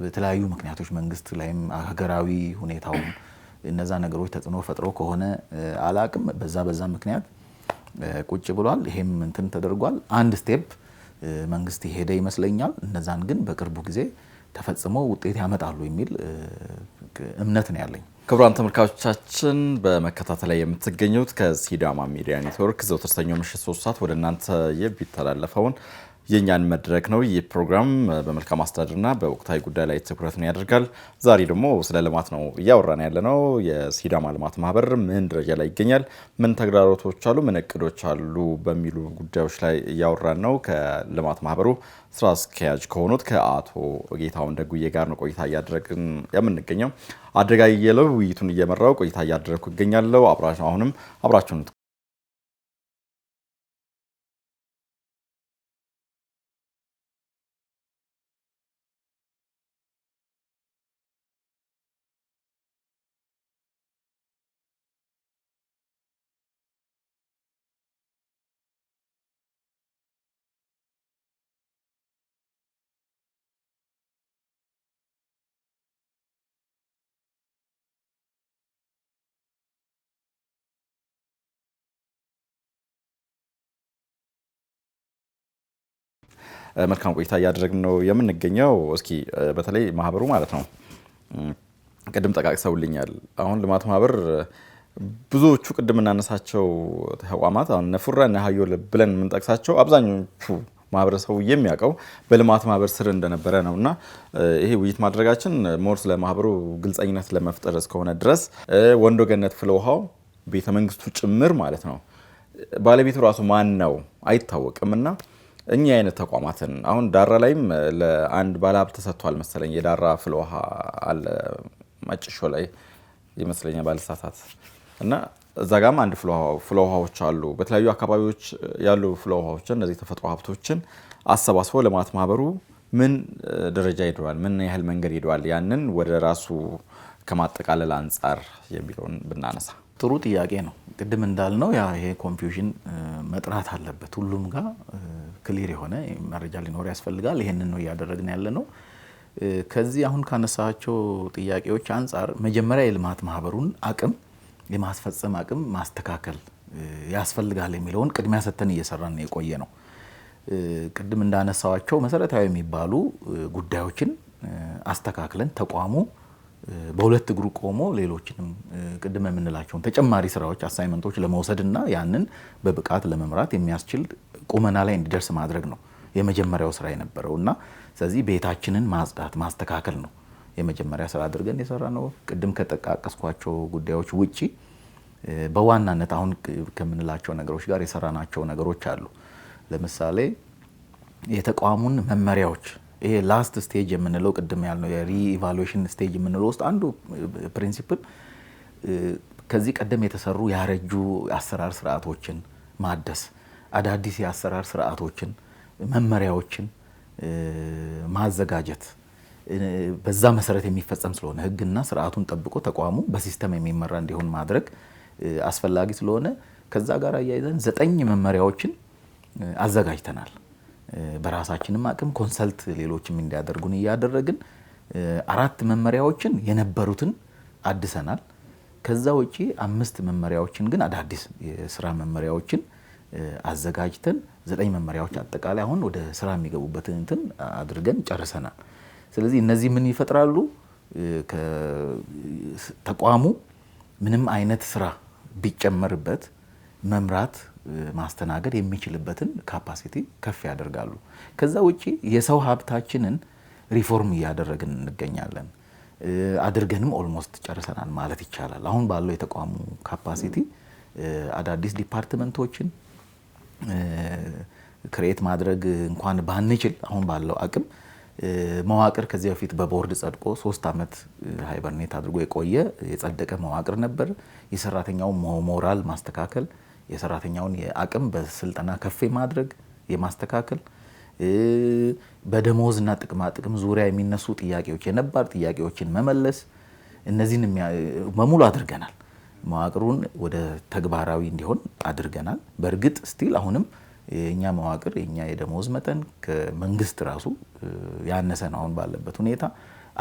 B: በተለያዩ ምክንያቶች መንግስት ላይም ሀገራዊ ሁኔታው እነዛ ነገሮች ተጽዕኖ ፈጥሮ ከሆነ አላቅም በዛ ምክንያት ቁጭ ብሏል። ይሄም እንትን ተደርጓል። አንድ ስቴፕ መንግስት ይሄደ ይመስለኛል። እነዛን ግን በቅርቡ ጊዜ ተፈጽመው ውጤት ያመጣሉ የሚል እምነት ነው ያለኝ።
A: ክቡራን ተመልካቾቻችን በመከታተል ላይ የምትገኙት ከሲዳማ ሚዲያ ኔትወርክ ዘወትር ሰኞ ምሽት 3 ሰዓት ወደ እናንተ የሚተላለፈውን የኛን መድረክ ነው። ይህ ፕሮግራም በመልካም አስተዳደርና በወቅታዊ ጉዳይ ላይ ትኩረትን ያደርጋል። ዛሬ ደግሞ ስለ ልማት ነው እያወራን ያለነው። የሲዳማ ልማት ማህበር ምን ደረጃ ላይ ይገኛል፣ ምን ተግዳሮቶች አሉ፣ ምን እቅዶች አሉ በሚሉ ጉዳዮች ላይ እያወራን ነው። ከልማት ማህበሩ ስራ አስኪያጅ ከሆኑት ከአቶ ጌታሁን ደጉዬ ጋር ነው ቆይታ እያደረግን የምንገኘው። አደጋየለው ውይይቱን እየመራው ቆይታ እያደረግኩ እገኛለሁ። አሁንም አብራችሁን መልካም ቆይታ እያደረግን ነው የምንገኘው። እስኪ በተለይ ማህበሩ ማለት ነው ቅድም ጠቃቅሰውልኛል። አሁን ልማት ማህበር ብዙዎቹ ቅድም እናነሳቸው ተቋማት አሁን ነፉራ እና ሀዮል ብለን የምንጠቅሳቸው አብዛኞቹ ማህበረሰቡ የሚያውቀው በልማት ማህበር ስር እንደነበረ ነውና ይሄ ውይይት ማድረጋችን ሞር ስለ ማህበሩ ግልጸኝነት ለመፍጠር እስከሆነ ድረስ ወንዶ ገነት ፍለውሃው ቤተ መንግስቱ ጭምር ማለት ነው ባለቤቱ ራሱ ማን ነው አይታወቅምና እኛ አይነት ተቋማትን አሁን ዳራ ላይም ለአንድ ባለሀብት ተሰጥቷል መሰለኝ። የዳራ ፍለውሃ አለ ማጭሾ ላይ ይመስለኛል ባለሳሳት እና እዛ ጋርም አንድ ፍለውሃዎች አሉ። በተለያዩ አካባቢዎች ያሉ ፍለውሃዎችን እነዚህ ተፈጥሮ ሀብቶችን አሰባስቦ ልማት ማህበሩ ምን ደረጃ ሄዷል፣ ምን ያህል መንገድ ሄዷል፣ ያንን ወደ ራሱ ከማጠቃለል አንጻር የሚለውን ብናነሳ
B: ጥሩ ጥያቄ ነው። ቅድም እንዳልነው ያ ይሄ ኮንፊውዥን መጥራት አለበት። ሁሉም ጋር ክሊር የሆነ መረጃ ሊኖር ያስፈልጋል። ይሄንን ነው እያደረግን ያለ ነው። ከዚህ አሁን ካነሳቸው ጥያቄዎች አንጻር መጀመሪያ የልማት ማህበሩን አቅም የማስፈጸም አቅም ማስተካከል ያስፈልጋል የሚለውን ቅድሚያ ሰጥተን እየሰራን የቆየ ነው። ቅድም እንዳነሳዋቸው መሰረታዊ የሚባሉ ጉዳዮችን አስተካክለን ተቋሙ በሁለት እግሩ ቆሞ ሌሎችንም ቅድም የምንላቸውን ተጨማሪ ስራዎች አሳይመንቶች ለመውሰድና ያንን በብቃት ለመምራት የሚያስችል ቁመና ላይ እንዲደርስ ማድረግ ነው የመጀመሪያው ስራ የነበረው እና ስለዚህ ቤታችንን ማጽዳት ማስተካከል ነው የመጀመሪያ ስራ አድርገን የሰራ ነው። ቅድም ከጠቃቀስኳቸው ጉዳዮች ውጪ በዋናነት አሁን ከምንላቸው ነገሮች ጋር የሰራናቸው ነገሮች አሉ። ለምሳሌ የተቋሙን መመሪያዎች ይሄ ላስት ስቴጅ የምንለው ቅድም ያልነው የሪኢቫሉዌሽን ስቴጅ የምንለው ውስጥ አንዱ ፕሪንሲፕል ከዚህ ቀደም የተሰሩ ያረጁ የአሰራር ስርዓቶችን ማደስ፣ አዳዲስ የአሰራር ስርዓቶችን መመሪያዎችን ማዘጋጀት በዛ መሰረት የሚፈጸም ስለሆነ ህግና ስርዓቱን ጠብቆ ተቋሙ በሲስተም የሚመራ እንዲሆን ማድረግ አስፈላጊ ስለሆነ ከዛ ጋር አያይዘን 9 መመሪያዎችን አዘጋጅተናል። በራሳችንም አቅም ኮንሰልት ሌሎችም እንዲያደርጉን እያደረግን 4 መመሪያዎችን የነበሩትን አድሰናል። ከዛ ውጪ 5 መመሪያዎችን ግን አዳዲስ የስራ መመሪያዎችን አዘጋጅተን 9 መመሪያዎች አጠቃላይ አሁን ወደ ስራ የሚገቡበትን እንትን አድርገን ጨርሰናል። ስለዚህ እነዚህ ምን ይፈጥራሉ? ተቋሙ ምንም አይነት ስራ ቢጨመርበት መምራት ማስተናገድ የሚችልበትን ካፓሲቲ ከፍ ያደርጋሉ። ከዛ ውጪ የሰው ሀብታችንን ሪፎርም እያደረግን እንገኛለን። አድርገንም ኦልሞስት ጨርሰናል ማለት ይቻላል። አሁን ባለው የተቋሙ ካፓሲቲ አዳዲስ ዲፓርትመንቶችን ክሬት ማድረግ እንኳን ባንችል አሁን ባለው አቅም መዋቅር ከዚህ በፊት በቦርድ ጸድቆ 3 ዓመት ሃይበርኔት አድርጎ የቆየ የጸደቀ መዋቅር ነበር። የሰራተኛውን ሞራል ማስተካከል፣ የሰራተኛውን የአቅም በስልጠና ከፍ ማድረግ የማስተካከል በደሞዝና ጥቅማ ጥቅም ዙሪያ የሚነሱ ጥያቄዎች የነባር ጥያቄዎችን መመለስ እነዚህን በሙሉ አድርገናል። መዋቅሩን ወደ ተግባራዊ እንዲሆን አድርገናል። በእርግጥ ስቲል አሁንም የኛ መዋቅር የኛ የደሞዝ መጠን ከመንግስት ራሱ ያነሰ ነው። አሁን ባለበት ሁኔታ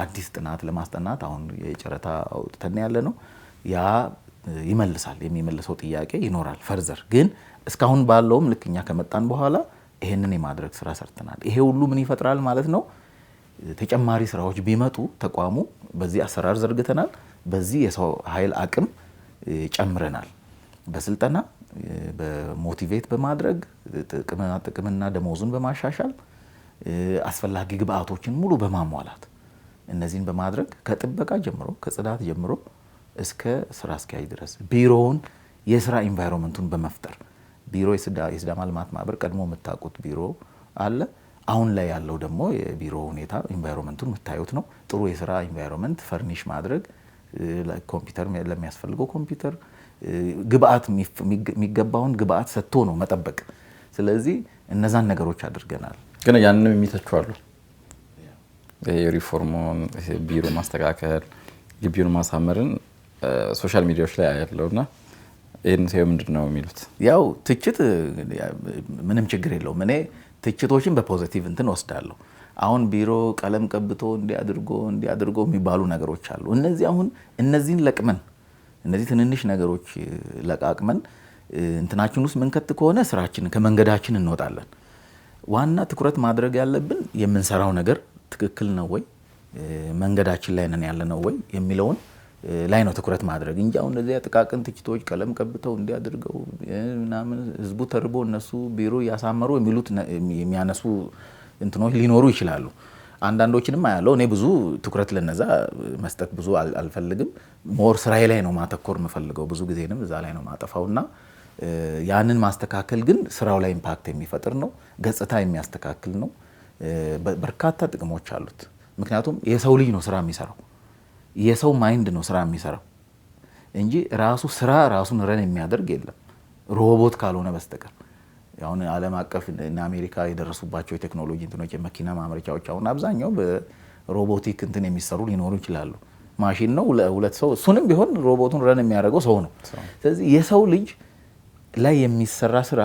B: አዲስ ጥናት ለማስጠናት አሁን የጨረታ አውጥተን ያለ ነው። ያ ይመልሳል፣ የሚመልሰው ጥያቄ ይኖራል። ፈርዘር ግን እስካሁን ባለውም ልክ እኛ ከመጣን በኋላ ይሄንን የማድረግ ስራ ሰርተናል። ይሄ ሁሉ ምን ይፈጥራል ማለት ነው? ተጨማሪ ስራዎች ቢመጡ ተቋሙ በዚህ አሰራር ዘርግተናል። በዚህ የሰው ኃይል አቅም ጨምረናል። በስልጠና በሞቲቬት በማድረግ ጥቅምና ደሞዙን በማሻሻል አስፈላጊ ግብአቶችን ሙሉ በማሟላት እነዚህን በማድረግ ከጥበቃ ጀምሮ ከጽዳት ጀምሮ እስከ ስራ አስኪያጅ ድረስ ቢሮውን የስራ ኢንቫይሮንመንቱን በመፍጠር ቢሮ የሲዳማ ልማት ማህበር ቀድሞ የምታውቁት ቢሮ አለ። አሁን ላይ ያለው ደግሞ የቢሮ ሁኔታ ኢንቫይሮንመንቱን የምታዩት ነው። ጥሩ የስራ ኢንቫይሮንመንት ፈርኒሽ ማድረግ፣ ኮምፒውተር ለሚያስፈልገው ኮምፒውተር ግብአት የሚገባውን ግብአት ሰጥቶ ነው መጠበቅ። ስለዚህ እነዛን ነገሮች አድርገናል።
A: ግን ያንንም የሚተቹ አሉ። ሪፎርሙን ቢሮ ማስተካከል ግቢውን ማሳመርን ሶሻል ሚዲያዎች ላይ ያለውና ይሄን ሰው ምንድነው የሚሉት?
B: ያው ትችት ምንም ችግር የለውም። እኔ ትችቶችን በፖዚቲቭ እንትን ወስዳለሁ። አሁን ቢሮ ቀለም ቀብቶ እንዲያድርጎ የሚባሉ ነገሮች አሉ። እነዚህ አሁን እነዚህን ለቅመን እነዚህ ትንንሽ ነገሮች ለቃቅመን እንትናችን ውስጥ መንከት ከሆነ ስራችን ከመንገዳችን እንወጣለን። ዋና ትኩረት ማድረግ ያለብን የምንሰራው ነገር ትክክል ነው ወይ፣ መንገዳችን ላይ ነን ያለነው ወይ የሚለውን ላይ ነው ትኩረት ማድረግ እንጂ አሁን እንደዚህ ጥቃቅን ትችቶች ቀለም ቀብተው እንዲያድርገው ምናምን ህዝቡ ተርቦ እነሱ ቢሮ ያሳመሩ የሚሉት የሚያነሱ እንትኖች ሊኖሩ ይችላሉ። አንዳንዶችንም አያለው። እኔ ብዙ ትኩረት ለነዛ መስጠት ብዙ አልፈልግም። ሞር ስራዬ ላይ ነው ማተኮር የምፈልገው። ብዙ ጊዜንም እዛ ላይ ነው ማጠፋውና ያንን ማስተካከል ግን ስራው ላይ ኢምፓክት የሚፈጥር ነው፣ ገጽታ የሚያስተካክል ነው። በርካታ ጥቅሞች አሉት። ምክንያቱም የሰው ልጅ ነው ስራ የሚሰራው፣ የሰው ማይንድ ነው ስራ የሚሰራው እንጂ ራሱ ስራ ራሱን ረን የሚያደርግ የለም ሮቦት ካልሆነ በስተቀር። አሁን ዓለም አቀፍ እና አሜሪካ የደረሱባቸው የቴክኖሎጂ እንትኖች የመኪና ማምረቻዎች አሁን አብዛኛው በሮቦቲክ እንትን የሚሰሩ ሊኖሩ ይችላሉ። ማሽን ነው ሁለት ሰው፣ እሱንም ቢሆን ሮቦቱን ረን የሚያደርገው ሰው ነው። ስለዚህ የሰው ልጅ ላይ የሚሰራ ስራ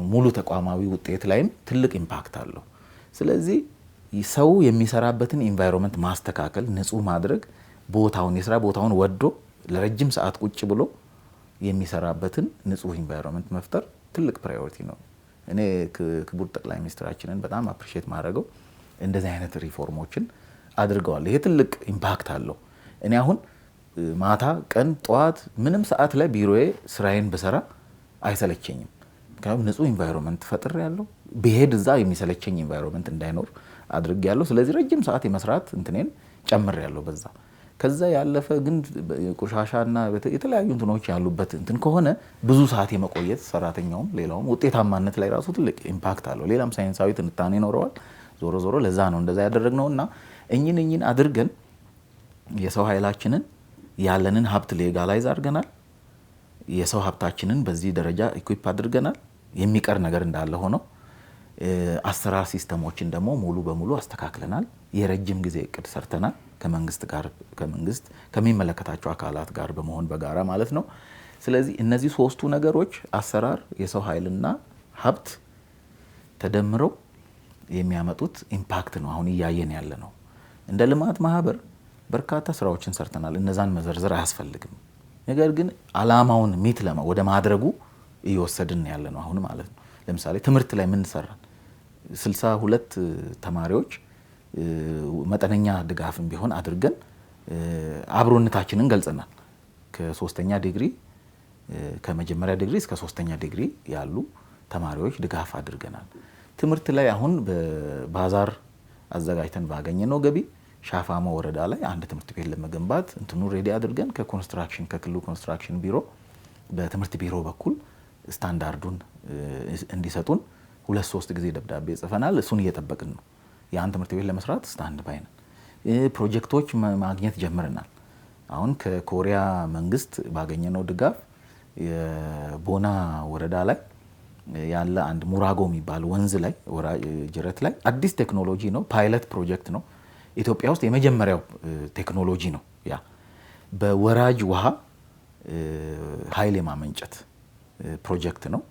B: ሙሉ ተቋማዊ ውጤት ላይም ትልቅ ኢምፓክት አለው። ስለዚህ ሰው የሚሰራበትን ኢንቫይሮንመንት ማስተካከል፣ ንጹህ ማድረግ፣ ቦታውን የስራ ቦታውን ወዶ ለረጅም ሰዓት ቁጭ ብሎ የሚሰራበትን ንጹህ ኢንቫይሮንመንት መፍጠር ትልቅ ፕራዮሪቲ ነው። እኔ ክቡር ጠቅላይ ሚኒስትራችንን በጣም አፕሪሼት ማድረገው እንደዚህ አይነት ሪፎርሞችን አድርገዋል። ይሄ ትልቅ ኢምፓክት አለው። እኔ አሁን ማታ፣ ቀን፣ ጠዋት ምንም ሰዓት ላይ ቢሮዬ ስራዬን ብሰራ አይሰለቸኝም። ምክንያቱም ንጹህ ኢንቫይሮንመንት ፈጥር ያለው ብሄድ እዛ የሚሰለቸኝ ኢንቫይሮንመንት እንዳይኖር አድርግ ያለው። ስለዚህ ረጅም ሰዓት የመስራት እንትኔን ጨምር ያለው በዛ። ከዛ ያለፈ ግን ቆሻሻና የተለያዩ እንትኖች ያሉበት እንትን ከሆነ ብዙ ሰዓት የመቆየት ሰራተኛውም ሌላውም ውጤታማነት ላይ ራሱ ትልቅ ኢምፓክት አለው። ሌላም ሳይንሳዊ ትንታኔ ይኖረዋል። ዞሮ ዞሮ ለዛ ነው እንደዛ ያደረግነውና እኝን አድርገን የሰው ኃይላችንን ያለንን ሀብት ሌጋላይዝ አድርገናል። የሰው ሀብታችንን በዚህ ደረጃ ኢኩዊፕ አድርገናል። የሚቀር ነገር እንዳለ ሆኖ አሰራር ሲስተሞችን ደግሞ ሙሉ በሙሉ አስተካክለናል። የረጅም ጊዜ እቅድ ሰርተናል ከመንግስት ከሚመለከታቸው አካላት ጋር በመሆን በጋራ ማለት ነው። ስለዚህ እነዚህ ሶስቱ ነገሮች አሰራር፣ የሰው ኃይልና ሀብት ተደምረው የሚያመጡት ኢምፓክት ነው አሁን እያየን ያለ ነው። እንደ ልማት ማህበር በርካታ ስራዎችን ሰርተናል። እነዛን መዘርዘር አያስፈልግም። ነገር ግን አላማውን ሚት ወደ ማድረጉ እየወሰድን ያለ ነው አሁን ማለት ነው። ለምሳሌ ትምህርት ላይ ምን ሰራን? 62 ተማሪዎች መጠነኛ ድጋፍም ቢሆን አድርገን አብሮነታችንን ገልጸናል። ከሶስተኛ ዲግሪ ከመጀመሪያ ዲግሪ እስከ ሶስተኛ ዲግሪ ያሉ ተማሪዎች ድጋፍ አድርገናል። ትምህርት ላይ አሁን በባዛር አዘጋጅተን ባገኘነው ገቢ ሻፋሞ ወረዳ ላይ አንድ ትምህርት ቤት ለመገንባት እንትኑ ሬዲ አድርገን ከክልሉ ኮንስትራክሽን ቢሮ በትምህርት ቢሮ በኩል ስታንዳርዱን እንዲሰጡን 2-3 ጊዜ ደብዳቤ ጽፈናል። እሱን እየጠበቅን ነው። ያን ትምህርት ቤት ለመስራት ስታንድ ባይ ነን። ፕሮጀክቶች ማግኘት ጀምረናል። አሁን ከኮሪያ መንግስት ባገኘነው ድጋፍ የቦና ወረዳ ላይ ያለ አንድ ሙራጎ የሚባል ወንዝ ላይ ጅረት ላይ አዲስ ቴክኖሎጂ ነው፣ ፓይለት ፕሮጀክት ነው። ኢትዮጵያ ውስጥ የመጀመሪያው ቴክኖሎጂ ነው። ያ በወራጅ ውሃ ኃይል የማመንጨት ፕሮጀክት ነው።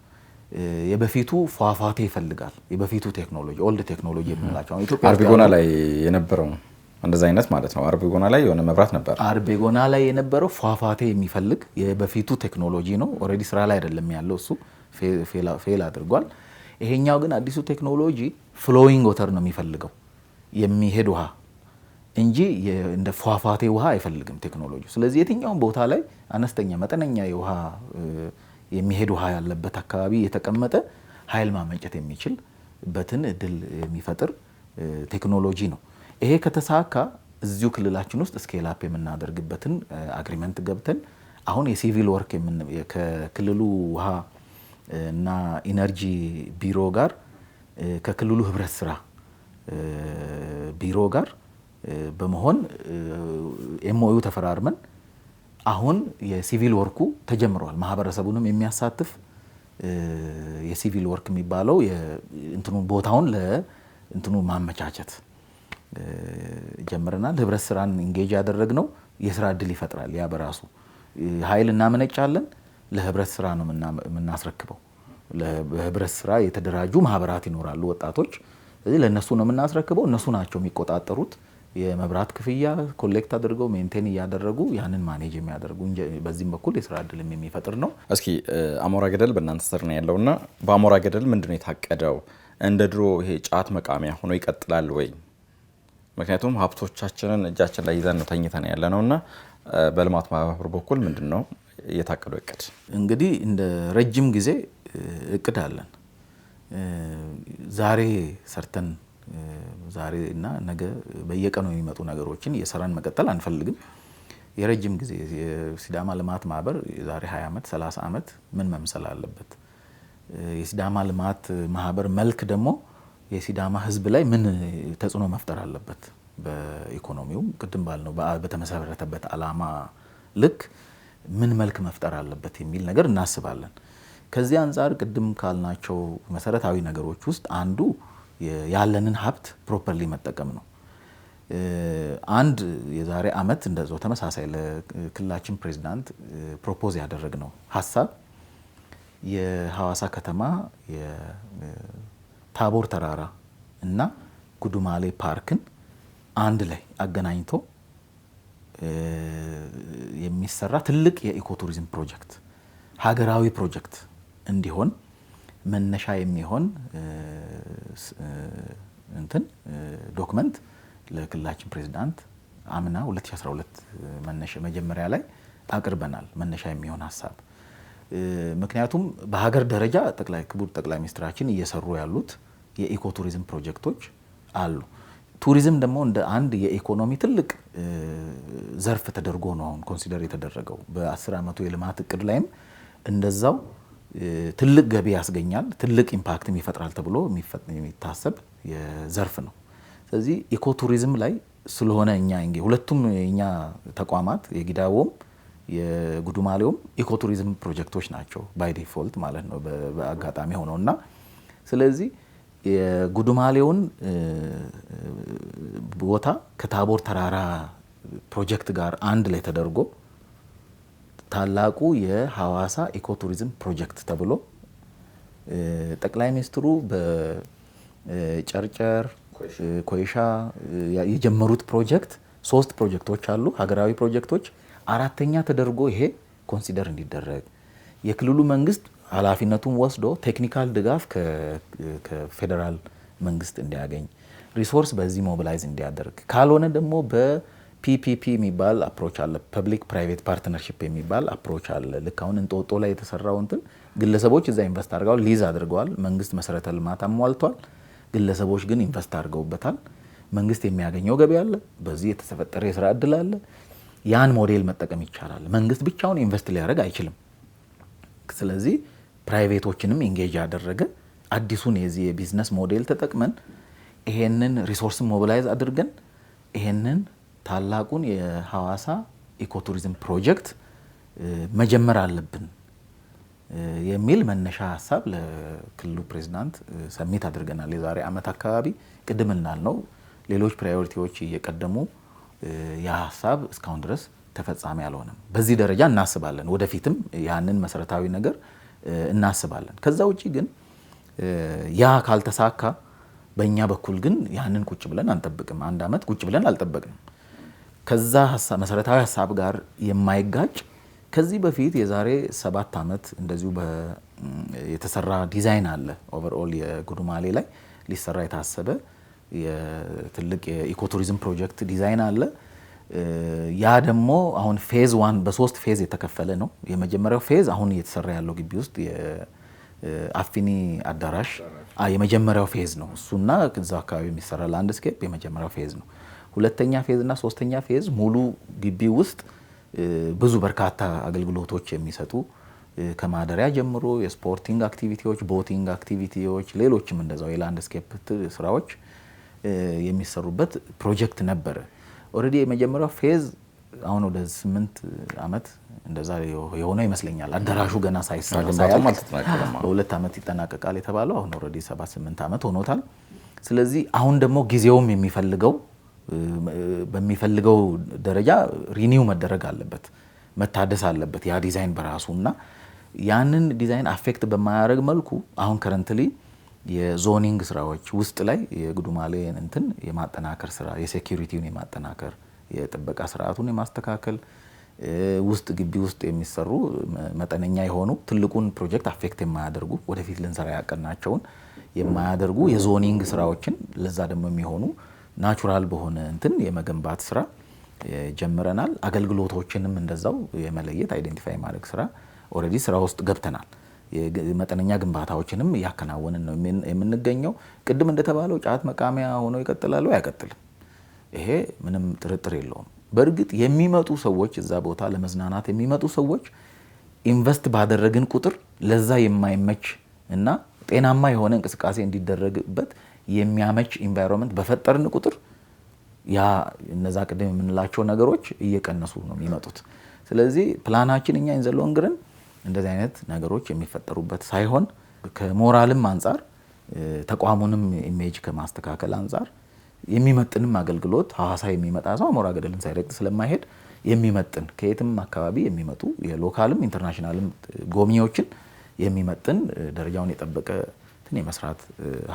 B: የበፊቱ ፏፏቴ ይፈልጋል። የበፊቱ ቴክኖሎጂ ኦልድ ቴክኖሎጂ የምንላቸው ኢትዮጵያ
A: አርቢጎና ላይ የነበረው እንደዛ አይነት ማለት ነው። አርቢጎና ላይ የሆነ መብራት ነበር።
B: አርቢጎና ላይ የነበረው ፏፏቴ የሚፈልግ የበፊቱ ቴክኖሎጂ ነው። ኦልሬዲ ስራ ላይ አይደለም ያለው፣ እሱ ፌል አድርጓል። ይሄኛው ግን አዲሱ ቴክኖሎጂ ፍሎዊንግ ወተር ነው የሚፈልገው፣ የሚሄድ ውሃ እንጂ እንደ ፏፏቴ ውሃ አይፈልግም ቴክኖሎጂ። ስለዚህ የትኛውም ቦታ ላይ አነስተኛ መጠነኛ የውሃ የሚሄድ ውሃ ያለበት አካባቢ የተቀመጠ ኃይል ማመንጨት የሚችልበትን እድል የሚፈጥር ቴክኖሎጂ ነው። ይሄ ከተሳካ እዚሁ ክልላችን ውስጥ ስኬል አፕ የምናደርግበትን አግሪመንት ገብተን አሁን የሲቪል ወርክ ከክልሉ ውሃ እና ኢነርጂ ቢሮ ጋር ከክልሉ ህብረት ስራ ቢሮ ጋር በመሆን ኤምኦዩ ተፈራርመን አሁን የሲቪል ወርኩ ተጀምሯል። ማህበረሰቡንም የሚያሳትፍ የሲቪል ወርክ የሚባለው እንትኑ ቦታውን ለእንትኑ ማመቻቸት ጀምረናል። ህብረት ስራን ኢንጌጅ ያደረግነው የስራ እድል ይፈጥራል። ያ በራሱ ኃይል እናመነጫለን፣ ለህብረት ስራ ነው የምናስረክበው። ለህብረት ስራ የተደራጁ ማህበራት ይኖራሉ፣ ወጣቶች። ስለዚህ ለእነሱ ነው የምናስረክበው። እነሱ ናቸው የሚቆጣጠሩት። የመብራት ክፍያ ኮሌክት አድርገው ሜንቴን እያደረጉ ያንን ማኔጅ የሚያደርጉ። በዚህም በኩል የስራ እድልም የሚፈጥር ነው።
A: እስኪ አሞራ ገደል በእናንተ ስር ነው ያለውና በአሞራ ገደል ምንድነው የታቀደው? እንደ ድሮ ይሄ ጫት መቃሚያ ሆኖ ይቀጥላል ወይ? ምክንያቱም ሀብቶቻችንን እጃችን ላይ ይዘን ነው ተኝተን ያለ ነውና በልማት ማህበር በኩል ምንድነው የታቀደው እቅድ?
B: እንግዲህ እንደ ረጅም ጊዜ እቅድ አለን። ዛሬ ሰርተን ዛሬ እና ነገ በየቀኑ የሚመጡ ነገሮችን የሰራን መቀጠል አንፈልግም። የረጅም ጊዜ የሲዳማ ልማት ማህበር የዛሬ 20 ዓመት 30 ዓመት ምን መምሰል አለበት? የሲዳማ ልማት ማህበር መልክ ደግሞ የሲዳማ ህዝብ ላይ ምን ተጽዕኖ መፍጠር አለበት? በኢኮኖሚው ቅድም ባልነው በተመሰረተበት አላማ ልክ ምን መልክ መፍጠር አለበት የሚል ነገር እናስባለን። ከዚህ አንጻር ቅድም ካልናቸው መሰረታዊ ነገሮች ውስጥ አንዱ ያለንን ሀብት ፕሮፐርሊ መጠቀም ነው። አንድ የዛሬ ዓመት እንደዛው ተመሳሳይ ለክልላችን ፕሬዝዳንት ፕሮፖዝ ያደረግነው ሀሳብ የሐዋሳ ከተማ የታቦር ተራራ እና ጉዱማሌ ፓርክን አንድ ላይ አገናኝቶ የሚሰራ ትልቅ የኢኮቱሪዝም ፕሮጀክት ሀገራዊ ፕሮጀክት እንዲሆን መነሻ የሚሆን እንትን ዶክመንት ለክልላችን ፕሬዝዳንት አምና 2012 መጀመሪያ ላይ አቅርበናል። መነሻ የሚሆን ሀሳብ ምክንያቱም በሀገር ደረጃ ክቡር ጠቅላይ ሚኒስትራችን እየሰሩ ያሉት የኢኮ ቱሪዝም ፕሮጀክቶች አሉ። ቱሪዝም ደግሞ እንደ አንድ የኢኮኖሚ ትልቅ ዘርፍ ተደርጎ ነው አሁን ኮንሲደር የተደረገው። በ10 ዓመቱ የልማት እቅድ ላይም እንደዛው ትልቅ ገቢ ያስገኛል፣ ትልቅ ኢምፓክትም ይፈጥራል ተብሎ የሚታሰብ የዘርፍ ነው። ስለዚህ ኢኮ ቱሪዝም ላይ ስለሆነ ሁለቱም የኛ ተቋማት የጊዳቦም የጉዱማሌውም ኢኮ ቱሪዝም ፕሮጀክቶች ናቸው ባይ ዲፎልት ማለት ነው በአጋጣሚ ሆነውና ስለዚህ የጉዱማሌውን ቦታ ከታቦር ተራራ ፕሮጀክት ጋር አንድ ላይ ተደርጎ ታላቁ የሐዋሳ ኢኮ ቱሪዝም ፕሮጀክት ተብሎ ጠቅላይ ሚኒስትሩ በጨርጨር ኮይሻ የጀመሩት ፕሮጀክት 3 ፕሮጀክቶች አሉ፣ ሀገራዊ ፕሮጀክቶች። 4ኛ ተደርጎ ይሄ ኮንሲደር እንዲደረግ የክልሉ መንግስት ኃላፊነቱን ወስዶ ቴክኒካል ድጋፍ ከፌዴራል መንግስት እንዲያገኝ ሪሶርስ በዚህ ሞቢላይዝ እንዲያደርግ ካልሆነ ደግሞ በፒፒፒ የሚባል አፕሮች አለ፣ ፐብሊክ ፕራይቬት ፓርትነርሺፕ የሚባል አፕሮች አለ። ልክ አሁን እንጦጦ ላይ የተሰራው እንትን ግለሰቦች እዛ ኢንቨስት አድርገዋል፣ ሊዝ አድርገዋል። መንግስት መሰረተ ልማት አሟልቷል፣ ግለሰቦች ግን ኢንቨስት አድርገውበታል። መንግስት የሚያገኘው ገቢ አለ፣ በዚህ የተፈጠረ የስራ እድል አለ። ያን ሞዴል መጠቀም ይቻላል። መንግስት ብቻውን ኢንቨስት ሊያደርግ አይችልም። ስለዚህ ፕራይቬቶችንም ኢንጌጅ ያደረገ አዲሱን የዚህ የቢዝነስ ሞዴል ተጠቅመን ይሄንን ሪሶርስን ሞቢላይዝ አድርገን ይሄንን ታላቁን የሐዋሳ ኢኮቱሪዝም ፕሮጀክት መጀመር አለብን የሚል መነሻ ሀሳብ ለክልሉ ፕሬዝዳንት ሰሚት አድርገናል። የዛሬ ዓመት አካባቢ ቅድም እንዳልነው ሌሎች ፕራዮሪቲዎች እየቀደሙ ያ ሀሳብ እስካሁን ድረስ ተፈጻሚ አልሆነም። በዚህ ደረጃ እናስባለን፣ ወደፊትም ያንን መሰረታዊ ነገር እናስባለን። ከዛ ውጪ ግን ያ ካልተሳካ በእኛ በኩል ግን ያንን ቁጭ ብለን አንጠብቅም። 1 ዓመት ቁጭ ብለን አልጠበቅንም። ከዛ መሰረታዊ ሀሳብ ጋር የማይጋጭ ከዚህ በፊት የዛሬ 7 ዓመት እንደዚሁ የተሰራ ዲዛይን አለ። ኦቨርኦል የጉዱማሌ ላይ ሊሰራ የታሰበ የትልቅ የኢኮቱሪዝም ፕሮጀክት ዲዛይን አለ። ያ ደግሞ አሁን ፌዝ 1 በ3 ፌዝ የተከፈለ ነው። የመጀመሪያው ፌዝ አሁን እየተሰራ ያለው ግቢ ውስጥ የአፊኒ አዳራሽ የመጀመሪያው ፌዝ ነው። እሱና ከዛ አካባቢ የሚሰራ ላንድስኬፕ የመጀመሪያው ፌዝ ነው። 2ኛ ፌዝ እና 3ኛ ፌዝ ሙሉ ግቢ ውስጥ ብዙ በርካታ አገልግሎቶች የሚሰጡ ከማደሪያ ጀምሮ የስፖርቲንግ አክቲቪቲዎች፣ ቦቲንግ አክቲቪቲዎች፣ ሌሎችም እንደዛው የላንድስኬፕ ስራዎች የሚሰሩበት ፕሮጀክት ነበረ። ኦልሬዲ የመጀመሪያው ፌዝ አሁን ወደ 8 ዓመት እንደዛ የሆነው ይመስለኛል። አዳራሹ ገና ሳይሰራ በ2 ዓመት ይጠናቀቃል የተባለው አሁን ኦልሬዲ 7-8 ዓመት ሆኖታል። ስለዚህ አሁን ደግሞ ጊዜውም በሚፈልገው ደረጃ ሪኒው መደረግ አለበት፣ መታደስ አለበት ያ ዲዛይን በራሱ እና ያንን ዲዛይን አፌክት በማያደርግ መልኩ አሁን ከረንትሊ የዞኒንግ ስራዎች ውስጥ ላይ የጉዱማሌ እንትን የማጠናከር ስራ፣ የሴኩሪቲውን የማጠናከር የጥበቃ ስርዓቱን የማስተካከል ውስጥ ግቢ ውስጥ የሚሰሩ መጠነኛ የሆኑ ትልቁን ፕሮጀክት አፌክት የማያደርጉ ወደፊት ልንሰራ ያቀናቸውን የማያደርጉ የዞኒንግ ስራዎችን ለዛ ደግሞ የሚሆኑ ናቹራል በሆነ እንትን የመገንባት ስራ ጀምረናል። አገልግሎቶችንም እንደዛው የመለየት አይዴንቲፋይ ማድረግ ስራ ኦልሬዲ ስራ ውስጥ ገብተናል። መጠነኛ ግንባታዎችንም እያከናወንን ነው የምንገኘው። ቅድም እንደተባለው ጫት መቃሚያ ሆኖ ይቀጥላሉ አይቀጥልም፣ ይሄ ምንም ጥርጥር የለውም። በእርግጥ የሚመጡ ሰዎች እዛ ቦታ ለመዝናናት የሚመጡ ሰዎች ኢንቨስት ባደረግን ቁጥር ለዛ የማይመች እና ጤናማ የሆነ እንቅስቃሴ እንዲደረግበት የሚያመች ኢንቫይሮንመንት በፈጠርን ቁጥር ያ እነዛ ቅድም የምንላቸው ነገሮች እየቀነሱ ነው የሚመጡት። ስለዚህ ፕላናችን እኛ ኢን ዘ ሎንግ ረን እንደዚህ አይነት ነገሮች የሚፈጠሩበት ሳይሆን ከሞራልም አንጻር ተቋሙንም ኢሜጅ ከማስተካከል አንጻር የሚመጥንም አገልግሎት ሐዋሳ የሚመጣ ሰው አሞራ ገደልን ሳይረግጥ ስለማይሄድ የሚመጥን ከየትም አካባቢ የሚመጡ የሎካልም ኢንተርናሽናልም ጎብኚዎችን የሚመጥን ደረጃውን የጠበቀ የመስራት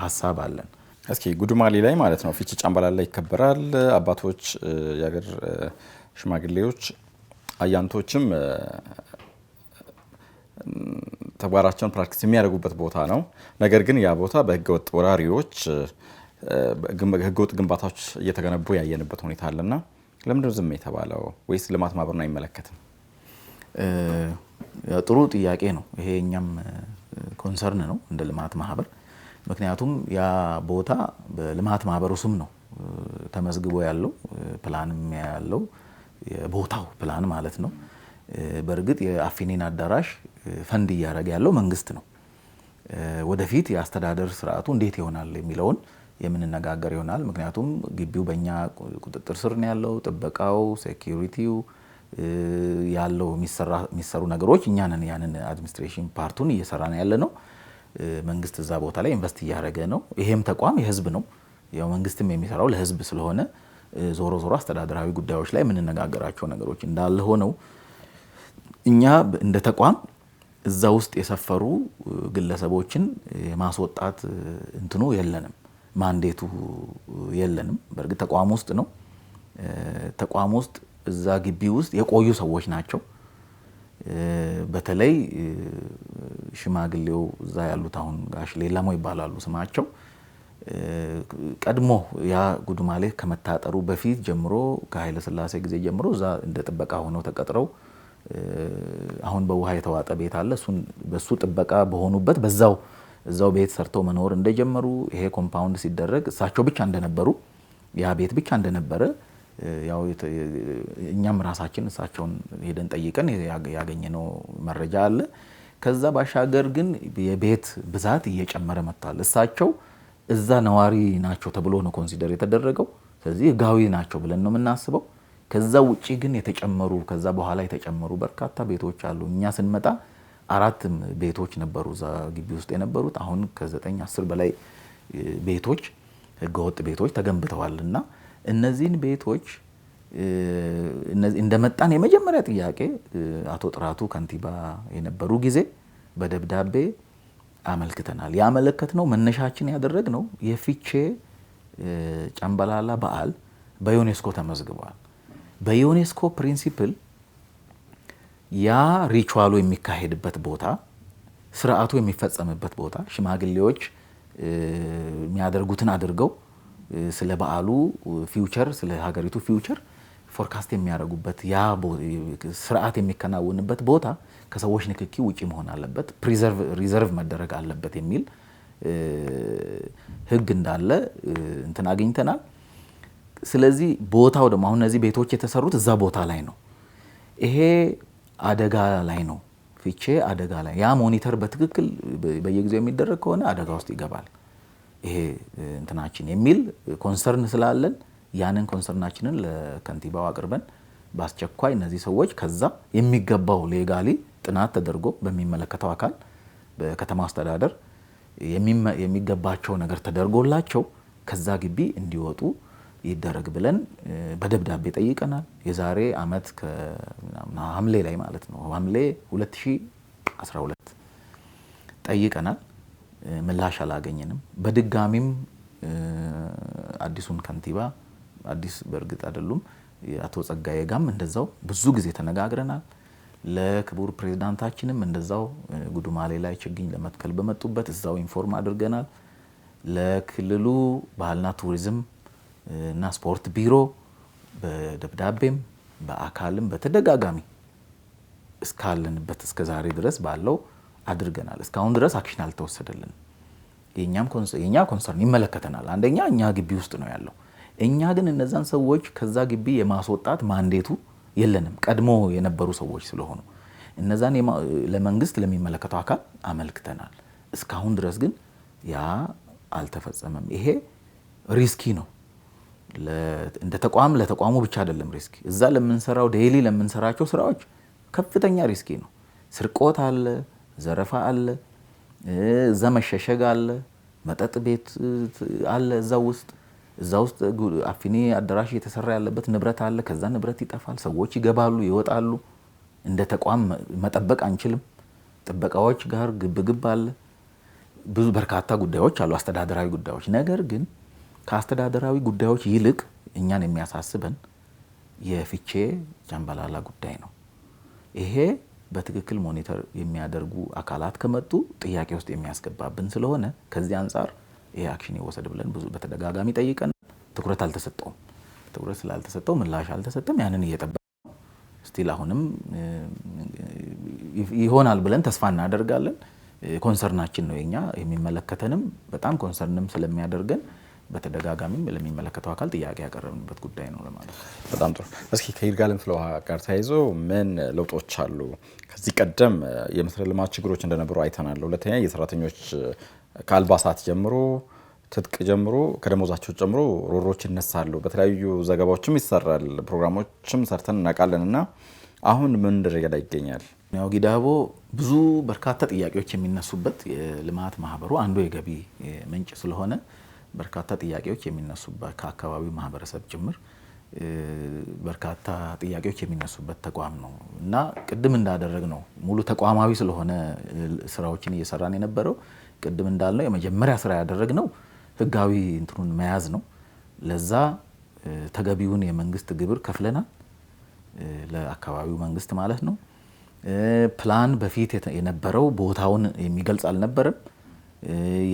B: ሀሳብ አለን።
A: እስኪ ጉዱማሌ ላይ ማለት ነው ፊቼ ጫምባላላ ይከበራል። አባቶች፣ የሀገር ሽማግሌዎች፣ አያንቶችም ተግባራቸውን ፕራክቲስ የሚያደርጉበት ቦታ ነው። ነገር ግን ያ ቦታ በህገወጥ ወራሪዎች ህገወጥ ግንባታዎች እየተገነቡ ያየንበት ሁኔታ አለና ለምንድነው ዝም የተባለው? ወይስ ልማት ማህበሩን አይመለከትም?
B: ጥሩ ጥያቄ ነው። ይሄ እኛም ኮንሰርን ነው እንደ ልማት ማህበር። ምክንያቱም ያ ቦታ በልማት ማህበሩ ስም ነው ተመዝግቦ ያለው፣ ፕላንም ያለው የቦታው ፕላን ማለት ነው። በእርግጥ የአፊኒን አዳራሽ ፈንድ እያደረገ ያለው መንግስት ነው። ወደፊት የአስተዳደር ስርዓቱ እንዴት ይሆናል የሚለውን የምንነጋገር ይሆናል። ምክንያቱም ግቢው በእኛ ቁጥጥር ስር ነው ያለው። ጥበቃው፣ ሴኪሪቲው ያለው የሚሰሩ ነገሮች እኛ ነን ያንን አድሚኒስትሬሽን ፓርቱን እየሰራ ነው ያለ ነው። መንግስት እዛ ቦታ ላይ ኢንቨስት እያደረገ ነው። ይሄም ተቋም የህዝብ ነው። ያው መንግስትም የሚሰራው ለህዝብ ስለሆነ ዞሮ ዞሮ አስተዳደራዊ ጉዳዮች ላይ የምንነጋገራቸው ነገሮች እንዳለ ሆነው እኛ እንደ ተቋም እዛ ውስጥ የሰፈሩ ግለሰቦችን የማስወጣት እንትኑ የለንም፣ ማንዴቱ የለንም። በእርግጥ ተቋም ውስጥ ነው። ተቋም ውስጥ እዛ ግቢ ውስጥ የቆዩ ሰዎች ናቸው። በተለይ ሽማግሌው እዛ ያሉት አሁን ጋሽ ሌላሞ ይባላሉ ስማቸው። ቀድሞ ያ ጉዱማሌ ከመታጠሩ በፊት ጀምሮ ከኃይለ ሥላሴ ጊዜ ጀምሮ እዛ እንደ ጥበቃ ሆነው ተቀጥረው አሁን በውሃ የተዋጠ ቤት አለ። በሱ ጥበቃ በሆኑበት እዛው ቤት ሰርተው መኖር እንደጀመሩ ይሄ ኮምፓውንድ ሲደረግ እሳቸው ብቻ እንደነበሩ ያ ቤት ብቻ እንደነበረ ያው እኛም ራሳችን እሳቸውን ሄደን ጠይቀን ያገኘነው መረጃ አለ። ከዛ ባሻገር ግን የቤት ብዛት እየጨመረ መጥቷል። እሳቸው እዛ ነዋሪ ናቸው ተብሎ ነው ኮንሲደር የተደረገው። ስለዚህ ህጋዊ ናቸው ብለን ነው የምናስበው። ከዛ ውጪ ግን ከዛ በኋላ የተጨመሩ በርካታ ቤቶች አሉ። እኛ ስንመጣ 4 ቤቶች ነበሩ እዛ ግቢ ውስጥ የነበሩት። አሁን ከ9-10 በላይ ቤቶች ህገወጥ ቤቶች ተገንብተዋል። እና እነዚህን ቤቶች እንደመጣን የመጀመሪያ ጥያቄ አቶ ጥራቱ ከንቲባ የነበሩ ጊዜ በደብዳቤ አመልክተናል። ያመለከትነው መነሻችን ያደረግነው የፊቼ ጨምበላላ በዓል በዩኔስኮ ተመዝግቧል። በዩኔስኮ ፕሪንሲፕል ያ ሪቹዋሉ የሚካሄድበት ቦታ፣ ስርዓቱ የሚፈጸምበት ቦታ፣ ሽማግሌዎች የሚያደርጉትን አድርገው ስለ በዓሉ ፊውቸር፣ ስለ ሀገሪቱ ፊውቸር ፎርካስት የሚያደርጉበት ያ ስርዓት የሚከናወንበት ቦታ ከሰዎች ንክኪ ውጪ መሆን አለበት፣ ሪዘርቭ መደረግ አለበት የሚል ህግ እንዳለ እንትን አግኝተናል። ስለዚህ ቦታው ደግሞ አሁን እነዚህ ቤቶች የተሰሩት እዛ ቦታ ላይ ነው። ይሄ አደጋ ላይ ነው፣ ፊቼ አደጋ ላይ። ያ ሞኒተር በትክክል በየጊዜው የሚደረግ ከሆነ አደጋ ውስጥ ይገባል ይሄ እንትናችን የሚል ኮንሰርን ስላለን ያንን ኮንሰርናችንን ለከንቲባው አቅርበን በአስቸኳይ እነዚህ ሰዎች ከዛ የሚገባው ሌጋሊ ጥናት ተደርጎ በሚመለከተው አካል በከተማ አስተዳደር የሚገባቸው ነገር ተደርጎላቸው ከዛ ግቢ እንዲወጡ ይደረግ ብለን በደብዳቤ ጠይቀናል። የዛሬ አመት ሐምሌ ላይ ማለት ነው፣ ሐምሌ 2012 ጠይቀናል። ምላሽ አላገኘንም። በድጋሚም አዲሱን ከንቲባ አዲስ በእርግጥ አይደሉም አቶ ጸጋዬ ጋም እንደዛው ብዙ ጊዜ ተነጋግረናል። ለክቡር ፕሬዝዳንታችንም እንደዛው ጉዱማሌ ላይ ችግኝ ለመትከል በመጡበት እዛው ኢንፎርም አድርገናል። ለክልሉ ባህልና ቱሪዝም እና ስፖርት ቢሮ በደብዳቤም በአካልም በተደጋጋሚ እስካለንበት እስከ ዛሬ ድረስ ባለው አድርገናል። እስካሁን ድረስ አክሽን አልተወሰደልን። የኛ ኮንሰርን ይመለከተናል። አንደኛ እኛ ግቢ ውስጥ ነው ያለው። እኛ ግን እነዛን ሰዎች ከዛ ግቢ የማስወጣት ማንዴቱ የለንም፣ ቀድሞ የነበሩ ሰዎች ስለሆኑ እነዛን ለመንግስት ለሚመለከተው አካል አመልክተናል። እስካሁን ድረስ ግን ያ አልተፈጸመም። ይሄ ሪስኪ ነው። እንደ ተቋም ለተቋሙ ብቻ አይደለም ሪስኪ፣ እዛ ለምንሰራው ዴይሊ ለምንሰራቸው ስራዎች ከፍተኛ ሪስኪ ነው። ስርቆት አለ፣ ዘረፋ አለ፣ እዛ መሸሸግ አለ፣ መጠጥ ቤት አለ። እዛ ውስጥ አፊኒ አዳራሽ የተሰራ ያለበት ንብረት አለ። ከዛ ንብረት ይጠፋል፣ ሰዎች ይገባሉ፣ ይወጣሉ። እንደ ተቋም መጠበቅ አንችልም። ጥበቃዎች ጋር ግብግብ አለ። ብዙ በርካታ ጉዳዮች አሉ፣ አስተዳደራዊ ጉዳዮች። ነገር ግን ከአስተዳደራዊ ጉዳዮች ይልቅ እኛን የሚያሳስበን የፊቼ ጨምበላላ ጉዳይ ነው። ይሄ በትክክል ሞኒተር የሚያደርጉ አካላት ከመጡ ጥያቄ ውስጥ የሚያስገባብን ስለሆነ ከዚህ አንጻር ይሄ አክሽን ይወሰድ ብለን ብዙ በተደጋጋሚ ጠይቀን ትኩረት አልተሰጠውም። ትኩረት ስላልተሰጠው ምላሽ አልተሰጠም። ያንን እየጠበቅን ነው። ስቲል አሁንም ይሆናል ብለን ተስፋ እናደርጋለን። ኮንሰርናችን ነው የኛ የሚመለከተንም በጣም ኮንሰርንም ስለሚያደርገን በተደጋጋሚም ለሚመለከተው አካል ጥያቄ ያቀረብንበት ጉዳይ ነው ለማለት ነው።
A: በጣም ጥሩ። እስኪ ከይርጋለም ፍለ ውሃ ጋር ተያይዞ ምን ለውጦች አሉ? ከዚህ ቀደም የመሰረተ ልማት ችግሮች እንደነበሩ አይተናል። ሁለተኛ የሰራተኞች ከአልባሳት ጀምሮ ትጥቅ ጀምሮ ከደሞዛቸው ጀምሮ ሮሮች ይነሳሉ። በተለያዩ ዘገባዎችም ይሰራል፣ ፕሮግራሞችም ሰርተን እናውቃለን። እና አሁን ምን ደረጃ ላይ ይገኛል?
B: ያው ጊዳቦ ብዙ በርካታ ጥያቄዎች የሚነሱበት የልማት ማህበሩ አንዱ የገቢ ምንጭ ስለሆነ በርካታ ጥያቄዎች የሚነሱበት ከአካባቢው ማህበረሰብ ጭምር በርካታ ጥያቄዎች የሚነሱበት ተቋም ነው እና ቅድም እንዳደረግ ነው ሙሉ ተቋማዊ ስለሆነ ስራዎችን እየሰራን የነበረው ቅድም እንዳልነው የመጀመሪያ ስራ ያደረግነው ህጋዊ እንትኑን መያዝ ነው። ለዛ ተገቢውን የመንግስት ግብር ከፍለናል፣ ለአካባቢው መንግስት ማለት ነው። ፕላን በፊት የነበረው ቦታውን የሚገልጽ አልነበረም።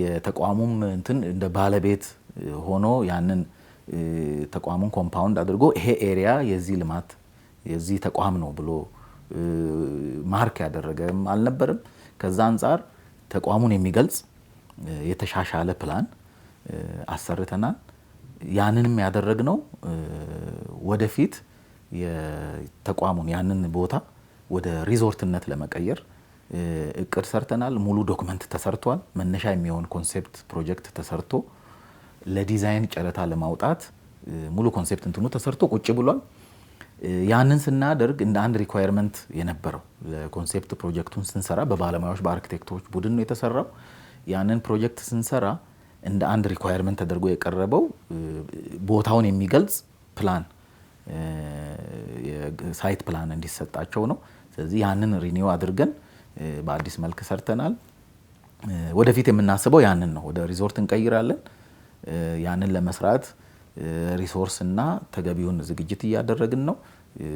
B: የተቋሙም እንትን እንደ ባለቤት ሆኖ ያንን ተቋሙን ኮምፓውንድ አድርጎ ይሄ ኤሪያ የዚህ ልማት የዚህ ተቋም ነው ብሎ ማርክ ያደረገም አልነበረም። ከዛ አንጻር ተቋሙን የሚገልጽ የተሻሻለ ፕላን አሰርተናል። ያንንም ያደረግነው ወደፊት የተቋሙን ያንን ቦታ ወደ ሪዞርትነት ለመቀየር እቅድ ሰርተናል። ሙሉ ዶክመንት ተሰርቷል። መነሻ የሚሆን ኮንሴፕት ፕሮጀክት ተሰርቶ ለዲዛይን ጨረታ ለማውጣት ሙሉ ኮንሴፕት እንትኑ ተሰርቶ ቁጭ ብሏል። ያንን ስናደርግ እንደ አንድ ሪኳየርመንት የነበረው ለኮንሴፕት ፕሮጀክቱን ስንሰራ በባለሙያዎች በአርኪቴክቶች ቡድን ነው የተሰራው። ያንን ፕሮጀክት ስንሰራ እንደ አንድ ሪኳየርመንት ተደርጎ የቀረበው ቦታውን የሚገልጽ ፕላን የሳይት ፕላን እንዲሰጣቸው ነው። ስለዚህ ያንን ሪኒው አድርገን በአዲስ መልክ ሰርተናል። ወደፊት የምናስበው ያንን ነው። ወደ ሪዞርት እንቀይራለን። ያንን ለመስራት ሪሶርስ እና ተገቢውን ዝግጅት እያደረግን ነው።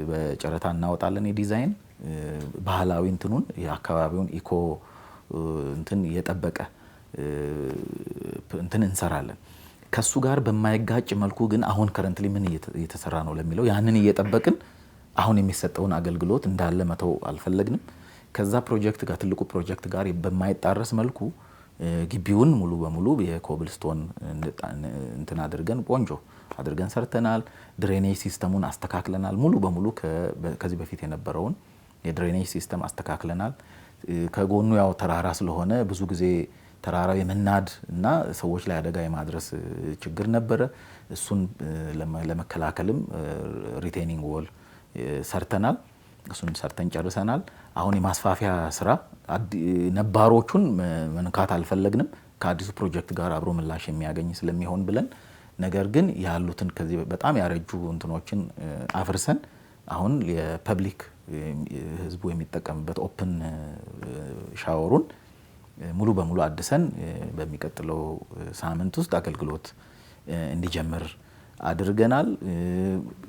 B: በጨረታ እናወጣለን። የዲዛይን ባህላዊ እንትኑን የአካባቢውን ኢኮ እንትን የጠበቀ እንትን እንሰራለን። ከሱ ጋር በማይጋጭ መልኩ ግን አሁን ከረንትሊ ምን እየተሰራ ነው ለሚለው ያንን እየጠበቅን አሁን የሚሰጠውን አገልግሎት እንዳለ መተው አልፈለግንም። ከዛ ፕሮጀክት ጋር ትልቁ ፕሮጀክት ጋር በማይጣረስ መልኩ ግቢውን ሙሉ በሙሉ የኮብልስቶን እንትን አድርገን ቆንጆ አድርገን ሰርተናል። ድሬኔጅ ሲስተሙን አስተካክለናል። ሙሉ በሙሉ ከዚህ በፊት የነበረውን የድሬኔጅ ሲስተም አስተካክለናል። ከጎኑ ያው ተራራ ስለሆነ ብዙ ጊዜ ተራራው የመናድ እና ሰዎች ላይ አደጋ የማድረስ ችግር ነበረ። እሱን ለመከላከልም ሪቴኒንግ ዎል ሰርተናል። እሱን ሰርተን ጨርሰናል። አሁን የማስፋፊያ ስራ ነባሮቹን መንካት አልፈለግንም ከአዲሱ ፕሮጀክት ጋር አብሮ ምላሽ የሚያገኝ ስለሚሆን ብለን፣ ነገር ግን ያሉትን ከዚህ በጣም ያረጁ እንትኖችን አፍርሰን አሁን የፐብሊክ ህዝቡ የሚጠቀምበት ኦፕን ሻወሩን ሙሉ በሙሉ አድሰን በሚቀጥለው ሳምንት ውስጥ አገልግሎት እንዲጀምር አድርገናል።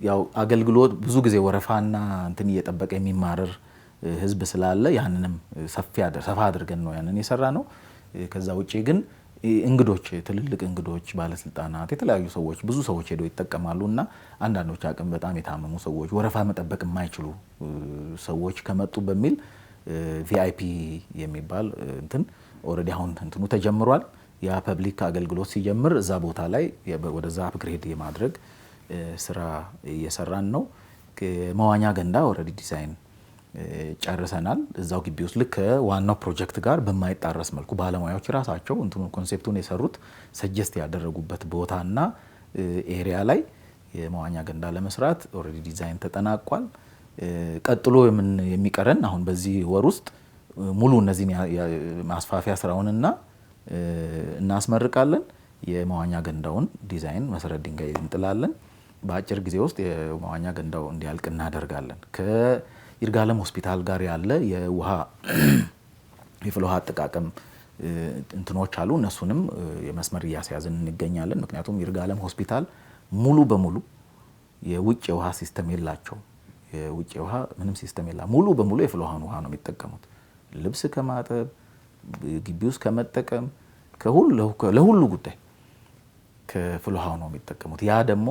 B: ያው አገልግሎት ብዙ ጊዜ ወረፋና እንትን እየጠበቀ የሚማረር ህዝብ ስላለ ያንንም ሰፋ አድርገን ነው ያንን የሰራ ነው። ከዛ ውጪ ግን እንግዶች፣ ትልልቅ እንግዶች፣ ባለስልጣናት፣ የተለያዩ ሰዎች ብዙ ሰዎች ሄደው ይጠቀማሉ እና አንዳንዶች አቅም በጣም የታመሙ ሰዎች፣ ወረፋ መጠበቅ የማይችሉ ሰዎች ከመጡ በሚል ቪአይፒ የሚባል እንትን ኦልሬዲ አሁን እንትኑ ተጀምሯል። ያ ፐብሊክ አገልግሎት ሲጀምር እዛ ቦታ ላይ ወደዛ አፕግሬድ የማድረግ ስራ እየሰራን ነው። መዋኛ ገንዳ ኦልሬዲ ዲዛይን ጨርሰናል። እዛው ግቢ ውስጥ ልክ ዋናው ፕሮጀክት ጋር በማይጣረስ መልኩ ባለሙያዎች ራሳቸው እንትኑ ኮንሴፕቱን የሰሩት ሰጀስት ያደረጉበት ቦታና ኤሪያ ላይ የመዋኛ ገንዳ ለመስራት ኦልሬዲ ዲዛይን ተጠናቋል። ቀጥሎ የሚቀረን አሁን በዚህ ወር ውስጥ ሙሉ እነዚህን ማስፋፊያ ስራውንና እናስመርቃለን። የመዋኛ ገንዳውን ዲዛይን መሰረት ድንጋይ እንጥላለን። በአጭር ጊዜ ውስጥ የመዋኛ ገንዳው እንዲያልቅ እናደርጋለን። ከይርጋለም ሆስፒታል ጋር ያለ የውሃ የፍል ውሃ አጠቃቀም እንትኖች አሉ። እነሱንም የመስመር እያስያዝን እንገኛለን። ምክንያቱም ይርጋለም ሆስፒታል ሙሉ በሙሉ የውጭ የውሃ ሲስተም የላቸው። የውጭ ውሃ ምንም ሲስተም የለም። ሙሉ በሙሉ የፍሎሃን ውሃ ነው የሚጠቀሙት። ልብስ ከማጠብ ግቢ ውስጥ ከመጠቀም ለሁሉ ጉዳይ ከፍሎሃው ነው የሚጠቀሙት። ያ ደግሞ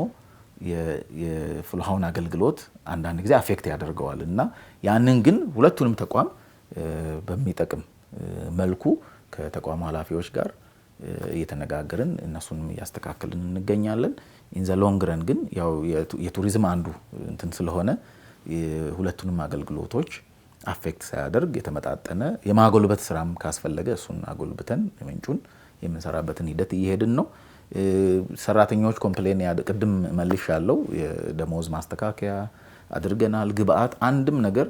B: የፍሎሃውን አገልግሎት አንዳንድ ጊዜ አፌክት ያደርገዋል እና ያንን ግን ሁለቱንም ተቋም በሚጠቅም መልኩ ከተቋሙ ኃላፊዎች ጋር እየተነጋገርን እነሱንም እያስተካከልን እንገኛለን። ኢንዘ ሎንግ ረን ግን ያው የቱሪዝም አንዱ እንትን ስለሆነ ሁለቱንም አገልግሎቶች አፌክት ሳያደርግ የተመጣጠነ የማጎልበት ስራም ካስፈለገ እሱን አጎልብተን ምንጩን የምንሰራበትን ሂደት እየሄድን ነው። ሰራተኞች ኮምፕሌን ቅድም መልሽ ያለው የደሞዝ ማስተካከያ አድርገናል። ግብአት አንድም ነገር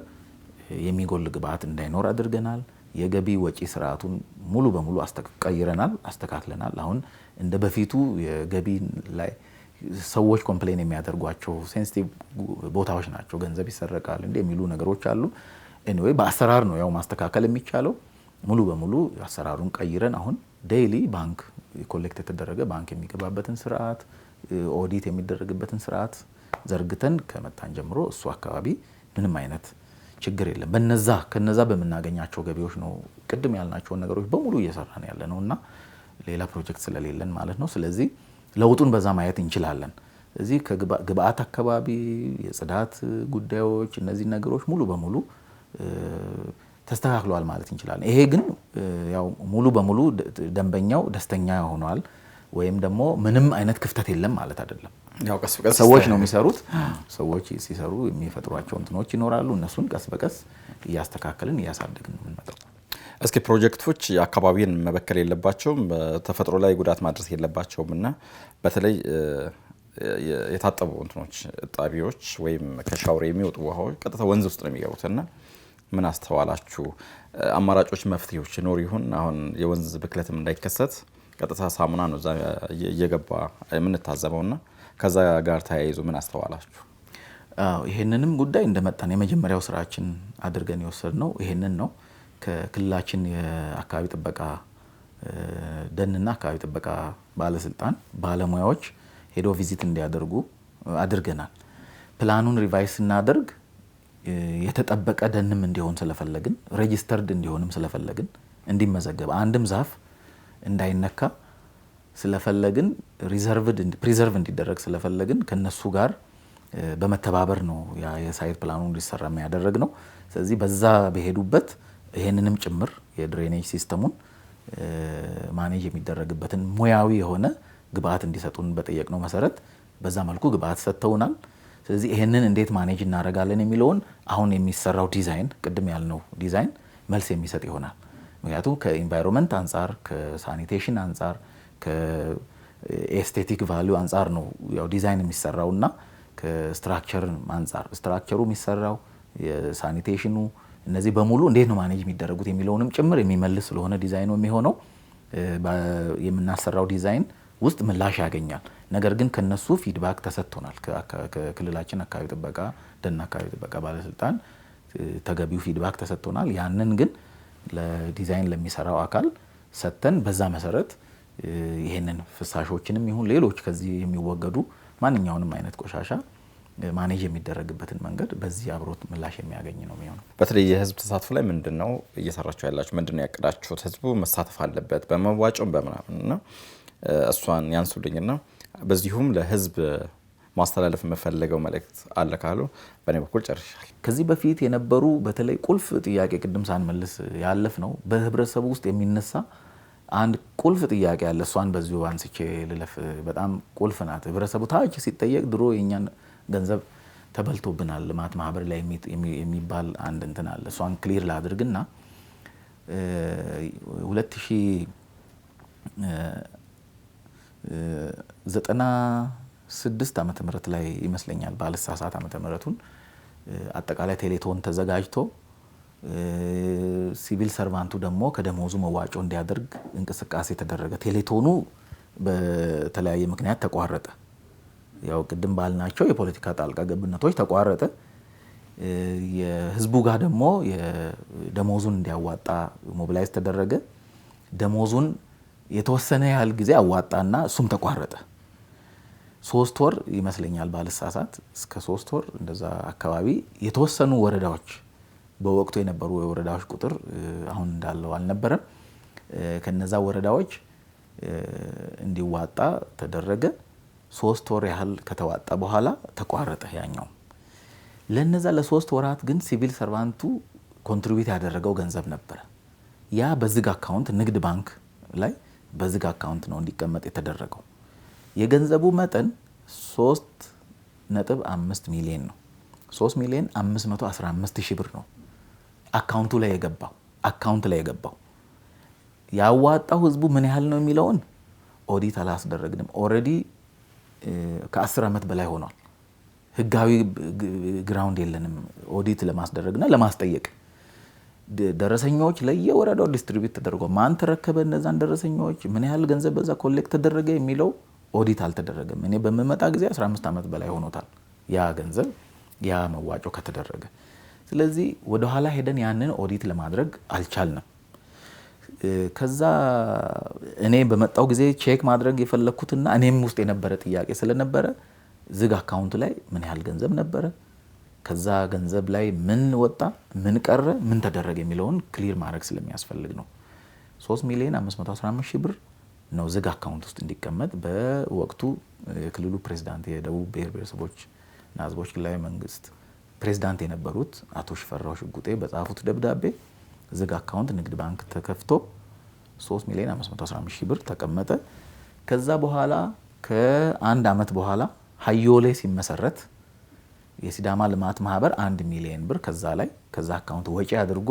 B: የሚጎል ግብአት እንዳይኖር አድርገናል። የገቢ ወጪ ስርዓቱን ሙሉ በሙሉ ቀይረናል፣ አስተካክለናል። አሁን እንደ በፊቱ የገቢ ላይ ሰዎች ኮምፕሌን የሚያደርጓቸው ሴንሲቲቭ ቦታዎች ናቸው። ገንዘብ ይሰረቃል የሚሉ ነገሮች አሉ። ኤኒዌይ በአሰራር ነው ያው ማስተካከል የሚቻለው። ሙሉ በሙሉ አሰራሩን ቀይረን አሁን ዴይሊ ባንክ ኮሌክት የተደረገ ባንክ የሚገባበትን ስርዓት፣ ኦዲት የሚደረግበትን ስርዓት ዘርግተን ከመጣን ጀምሮ እሱ አካባቢ ምንም አይነት ችግር የለም። ከነዛ በምናገኛቸው ገቢዎች ነው ቅድም ያልናቸውን ነገሮች በሙሉ እየሰራን ያለ ነው እና ሌላ ፕሮጀክት ስለሌለን ማለት ነው። ስለዚህ ለውጡን በዛ ማየት እንችላለን። እዚህ ከግብአት አካባቢ የጽዳት ጉዳዮች እነዚህ ነገሮች ሙሉ በሙሉ ተስተካክለዋል ማለት እንችላለን። ይሄ ግን ያው ሙሉ በሙሉ ደንበኛው ደስተኛ ሆኗል ወይም ደግሞ ምንም አይነት ክፍተት የለም ማለት አይደለም። ያው ቀስ በቀስ ሰዎች ነው የሚሰሩት። ሰዎች ሲሰሩ የሚፈጥሯቸው እንትኖች ይኖራሉ። እነሱን ቀስ በቀስ እያስተካከልን እያሳደግን ነው የምንመጣው።
A: እስኪ ፕሮጀክቶች አካባቢን መበከል የለባቸውም፣ ተፈጥሮ ላይ ጉዳት ማድረስ የለባቸውም እና በተለይ የታጠቡ እንትኖች ጣቢዎች ወይም ከሻወር የሚወጡ ውሃዎች ቀጥታ ወንዝ ውስጥ ነው የሚገቡት እና ምን አስተዋላችሁ? አማራጮች፣ መፍትሄዎች ይኖር ይሁን? አሁን የወንዝ ብክለትም እንዳይከሰት ቀጥታ ሳሙና ነው እዛ እየገባ የምንታዘበውና ከዛ ጋር ተያይዞ ምን አስተዋላችሁ?
B: ይሄንንም ጉዳይ እንደመጣን የመጀመሪያው ስራችን አድርገን የወሰድነው ይሄንን ነው። ከክልላችን የአካባቢ ጥበቃ ደንና አካባቢ ጥበቃ ባለስልጣን ባለሙያዎች ሄዶ ቪዚት እንዲያደርጉ አድርገናል። ፕላኑን ሪቫይስ ስናደርግ የተጠበቀ ደንም እንዲሆን ስለፈለግን፣ ሬጂስተርድ እንዲሆንም ስለፈለግን፣ እንዲመዘገብ አንድም ዛፍ እንዳይነካ ስለፈለግን፣ ፕሪዘርቭ እንዲደረግ ስለፈለግን ከነሱ ጋር በመተባበር ነው የሳይት ፕላኑ እንዲሰራ የሚያደረግ ነው። ስለዚህ በዛ በሄዱበት ይሄንንም ጭምር የድሬኔጅ ሲስተሙን ማኔጅ የሚደረግበትን ሙያዊ የሆነ ግብአት እንዲሰጡን በጠየቅነው መሰረት በዛ መልኩ ግብአት ሰጥተውናል። ስለዚህ ይሄንን እንዴት ማኔጅ እናደርጋለን የሚለውን አሁን የሚሰራው ዲዛይን ቅድም ያልነው ዲዛይን መልስ የሚሰጥ ይሆናል። ምክንያቱም ከኢንቫይሮንመንት አንጻር፣ ከሳኒቴሽን አንጻር፣ ከኤስቴቲክ ቫልዩ አንጻር ነው ያው ዲዛይን የሚሰራውና ከስትራክቸር አንጻር ስትራክቸሩ የሚሰራው የሳኒቴሽኑ እነዚህ በሙሉ እንዴት ነው ማኔጅ የሚደረጉት የሚለውንም ጭምር የሚመልስ ስለሆነ ዲዛይኑ የሚሆነው የምናሰራው ዲዛይን ውስጥ ምላሽ ያገኛል። ነገር ግን ከነሱ ፊድባክ ተሰጥቶናል። ከክልላችን አካባቢ ጥበቃ ደንና አካባቢ ጥበቃ ባለስልጣን ተገቢው ፊድባክ ተሰጥቶናል። ያንን ግን ለዲዛይን ለሚሰራው አካል ሰጥተን በዛ መሰረት ይሄንን ፍሳሾችንም ይሁን ሌሎች ከዚህ የሚወገዱ ማንኛውንም አይነት ቆሻሻ ማኔጅ የሚደረግበትን መንገድ በዚህ አብሮት ምላሽ የሚያገኝ ነው የሚሆነው።
A: በተለይ የህዝብ ተሳትፎ ላይ ምንድነው እየሰራችሁ ያላችሁ? ምንድነው ያቀዳችሁት? ህዝቡ መሳተፍ አለበት በመዋጮም በምናምንና እሷን ያንሱልኝና በዚሁም ለህዝብ ማስተላለፍ የምፈልገው መልእክት አለ ካሉ በእኔ በኩል ጨርሻለሁ።
B: ከዚህ በፊት የነበሩ በተለይ ቁልፍ ጥያቄ ቅድም ሳንመልስ ያለፍ ነው በህብረተሰቡ ውስጥ የሚነሳ አንድ ቁልፍ ጥያቄ አለ። እሷን በዚሁ አንስቼ ልለፍ። በጣም ቁልፍ ናት። ህብረተሰቡ ታች ሲጠየቅ ድሮ የኛን ገንዘብ ተበልቶብናል ልማት ማህበር ላይ የሚባል አንድ እንትን አለ። እሷን ክሊር ላድርግና 2096 ዓመተ ምህረት ላይ ይመስለኛል ባለሳሳት ዓመተ ምህረቱን አጠቃላይ ቴሌቶን ተዘጋጅቶ ሲቪል ሰርቫንቱ ደግሞ ከደሞዙ መዋጮ እንዲያደርግ እንቅስቃሴ ተደረገ። ቴሌቶኑ በተለያየ ምክንያት ተቋረጠ። ያው ቅድም ባልናቸው የፖለቲካ ጣልቃ ገብነቶች ተቋረጠ። የህዝቡ ጋር ደግሞ ደሞዙን እንዲያዋጣ ሞቢላይዝ ተደረገ። ደሞዙን የተወሰነ ያህል ጊዜ አዋጣና እሱም ተቋረጠ። 3 ወር ይመስለኛል ባልሳሳት እስከ 3 ወር እንደዛ አካባቢ የተወሰኑ ወረዳዎች በወቅቱ የነበሩ የወረዳዎች ቁጥር አሁን እንዳለው አልነበረም። ከነዛ ወረዳዎች እንዲዋጣ ተደረገ። 3 ወር ያህል ከተዋጣ በኋላ ተቋረጠ ያኛው። ለነዛ ለ3 ወራት ግን ሲቪል ሰርቫንቱ ኮንትሪቢዩት ያደረገው ገንዘብ ነበረ። ያ በዝግ አካውንት ንግድ ባንክ ላይ በዝግ አካውንት ነው እንዲቀመጥ የተደረገው። የገንዘቡ መጠን 3.5 ሚሊዮን ነው። 3,515,000 ብር ነው አካውንቱ ላይ የገባው። ያዋጣው ህዝቡ ምን ያህል ነው የሚለውን ኦዲት አላስደረግንም። ኦልሬዲ ከ10 ዓመት በላይ ሆኗል። ህጋዊ ግራውንድ የለንም ኦዲት ለማስደረግና ለማስጠየቅ። ደረሰኞች ለየወረዳው ዲስትሪቢዩት ተደርጎ ማን ተረከበ እነዛን ደረሰኞች፣ ምን ያህል ገንዘብ በዛ ኮሌክት ተደረገ የሚለው ኦዲት አልተደረገም። እኔ በምመጣ ጊዜ 15 ዓመት በላይ ሆኖታል ያ ገንዘብ ያ መዋጮ ከተደረገ። ስለዚህ ወደ ኋላ ሄደን ያንን ኦዲት ለማድረግ አልቻልንም። ከዛ እኔ በመጣው ጊዜ ቼክ ማድረግ የፈለኩትና እኔም ውስጥ የነበረ ጥያቄ ስለነበረ ዝግ አካውንት ላይ ምን ያህል ገንዘብ ነበረ፣ ከዛ ገንዘብ ላይ ምን ወጣ፣ ምን ቀረ፣ ምን ተደረገ የሚለውን ክሊር ማድረግ ስለሚያስፈልግ ነው። 3,515,000 ብር ነው ዝግ አካውንት ውስጥ እንዲቀመጥ በወቅቱ የክልሉ ፕሬዝዳንት የደቡብ ብሔር ብሔረሰቦችና ሕዝቦች ክልላዊ መንግስት ፕሬዝዳንት የነበሩት አቶ ሽፈራው ሽጉጤ በጻፉት ደብዳቤ ዝግ አካውንት ንግድ ባንክ ተከፍቶ 3,515,000 ብር ተቀመጠ። ከዛ በኋላ ከአንድ ዓመት በኋላ ሀዮሌ ሲመሰረት የሲዳማ ልማት ማህበር 1 ሚሊዮን ብር ከዛ አካውንት ወጪ አድርጎ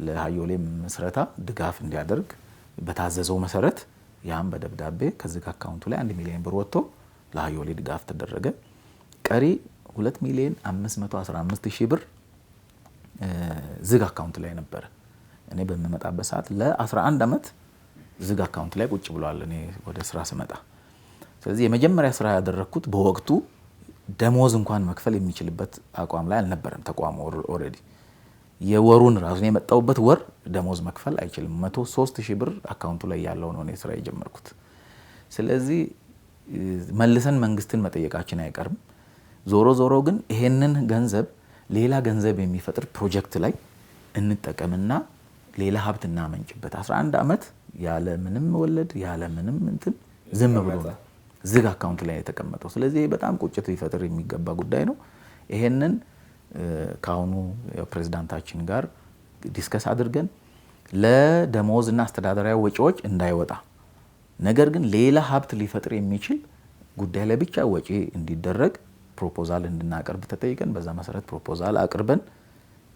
B: ለሀዮሌ ምስረታ ድጋፍ እንዲያደርግ በታዘዘው መሰረት ያም በደብዳቤ ከዝግ አካውንቱ ላይ 1 ሚሊዮን ብር ወጥቶ ለሀዮሌ ድጋፍ ተደረገ። ቀሪ 2,515,000 ብር ዝግ አካውንት ላይ ነበረ። እኔ በምመጣበት ሰዓት ለ11 ዓመት ዝግ አካውንት ላይ ቁጭ ብሏል እኔ ወደ ስራ ስመጣ። ስለዚህ የመጀመሪያ ስራ ያደረኩት በወቅቱ ደሞዝ እንኳን መክፈል የሚችልበት አቋም ላይ አልነበረም ተቋሙ። ኦልሬዲ የወሩን ራሱን የመጣውበት ወር ደሞዝ መክፈል አይችልም። 103,000 ብር አካውንቱ ላይ ያለው ነው እኔ ስራ የጀመርኩት። ስለዚህ መልሰን መንግስትን መጠየቃችን አይቀርም። ዞሮ ዞሮ ግን ይሄንን ገንዘብ ሌላ ገንዘብ የሚፈጥር ፕሮጀክት ላይ እንጠቀምና ሌላ ሀብት እናመንጭበት። 11 ዓመት ያለ ምንም ወለድ ያለ ምንም እንትን ዝም ብሎ ነው ዝግ አካውንት ላይ የተቀመጠው። ስለዚህ በጣም ቁጭት ሊፈጥር የሚገባ ጉዳይ ነው። ይሄንን ከአሁኑ ፕሬዝዳንታችን ጋር ዲስከስ አድርገን ለደሞዝና አስተዳደራዊ ወጪዎች እንዳይወጣ፣ ነገር ግን ሌላ ሀብት ሊፈጥር የሚችል ጉዳይ ላይ ብቻ ወጪ እንዲደረግ ፕሮፖዛል እንድናቀርብ ተጠይቀን በዛ መሰረት ፕሮፖዛል አቅርበን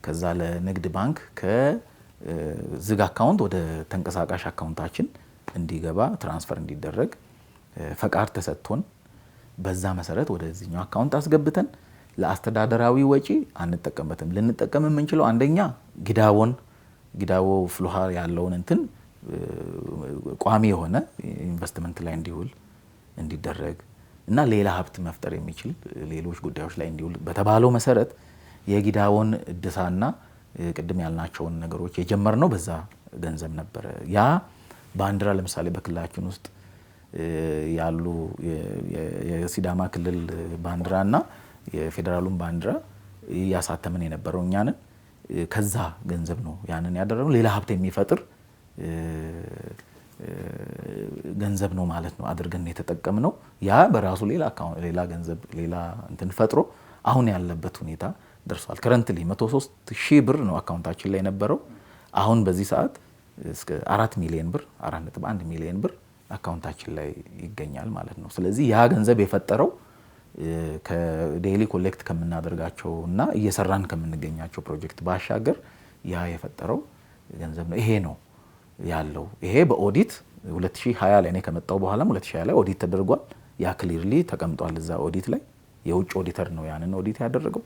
B: ከዛ ለንግድ ባንክ ከዝግ አካውንት ወደ ተንቀሳቃሽ አካውንታችን እንዲገባ ትራንስፈር እንዲደረግ ፈቃድ ተሰጥቶን በዛ መሰረት ወደዚህኛው አካውንት አስገብተን ለአስተዳደራዊ ወጪ አንጠቀምበትም። ልንጠቀም የምንችለው አንደኛ ጊዳዎ ፍሉሃ ያለውን እንትን ቋሚ የሆነ ኢንቨስትመንት ላይ እንዲውል እንዲደረግ እና ሌላ ሀብት መፍጠር የሚችል ሌሎች ጉዳዮች ላይ እንዲውል በተባለው መሰረት የጊዳዎን እድሳና ቅድም ያልናቸውን ነገሮች የጀመርነው በዛ ገንዘብ ነበረ። ያ ባንዲራ ለምሳሌ በክልላችን ውስጥ ያሉ የሲዳማ ክልል ባንዲራና የፌዴራሉን ባንዲራ እያሳተምን የነበረው እኛንን ከዛ ገንዘብ ነው ያንን ያደረገው። ሌላ ሀብት የሚፈጥር ገንዘብ ነው ማለት ነው አድርገን የተጠቀምነው። ያ በራሱ ሌላ ገንዘብ ሌላ እንትን ፈጥሮ አሁን ያለበት ሁኔታ ደርሷል። ከረንትሊ 103,000 ብር ነው አካውንታችን ላይ የነበረው። አሁን በዚህ ሰዓት እስከ 4 ሚሊዮን ብር 4.1 ሚሊዮን ብር አካውንታችን ላይ ይገኛል ማለት ነው። ስለዚህ ያ ገንዘብ የፈጠረው ከዴይሊ ኮሌክት ከምናደርጋቸው እና እየሰራን ከምንገኛቸው ፕሮጀክት ባሻገር ያ የፈጠረው ገንዘብ ነው። ይሄ ነው ያለው። ይሄ በኦዲት 2020 ላይ እኔ ከመጣው በኋላም 2020 ላይ ኦዲት ተደርጓል። ያ ክሊርሊ ተቀምጧል እዛ ኦዲት ላይ። የውጭ ኦዲተር ነው ያንን ኦዲት ያደረገው።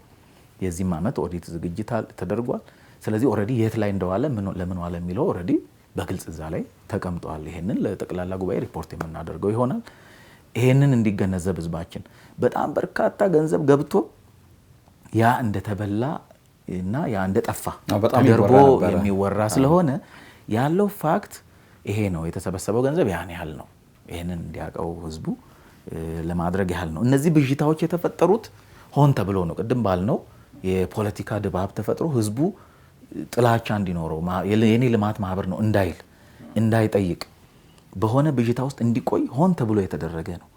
B: የዚህም ዓመት ኦዲት ዝግጅት ተደርጓል። ስለዚህ ኦልሬዲ የት ላይ እንደዋለ ለምን ዋለ የሚለው ኦልሬዲ በግልጽ እዛ ላይ ተቀምጧል። ይሄንን ለጠቅላላ ጉባኤ ሪፖርት የምናደርገው ይሆናል። ይሄንን እንዲገነዘብ ህዝባችን በጣም በርካታ ገንዘብ ገብቶ ያ እንደተበላ እና ያ እንደጠፋ ተደርጎ የሚወራ ስለሆነ ያለው ፋክት ይሄ ነው። የተሰበሰበው ገንዘብ ያን ያህል ነው። ይሄንን እንዲያውቀው ህዝቡ ለማድረግ ያህል ነው። እነዚህ ብዥታዎች የተፈጠሩት ሆን ተብሎ ነው። ቅድም ባልነው የፖለቲካ ድባብ ተፈጥሮ ህዝቡ ጥላቻ እንዲኖረው የኔ ልማት ማህበር ነው እንዳይጠይቅ በሆነ ብዥታ ውስጥ እንዲቆይ ሆን ተብሎ የተደረገ ነው።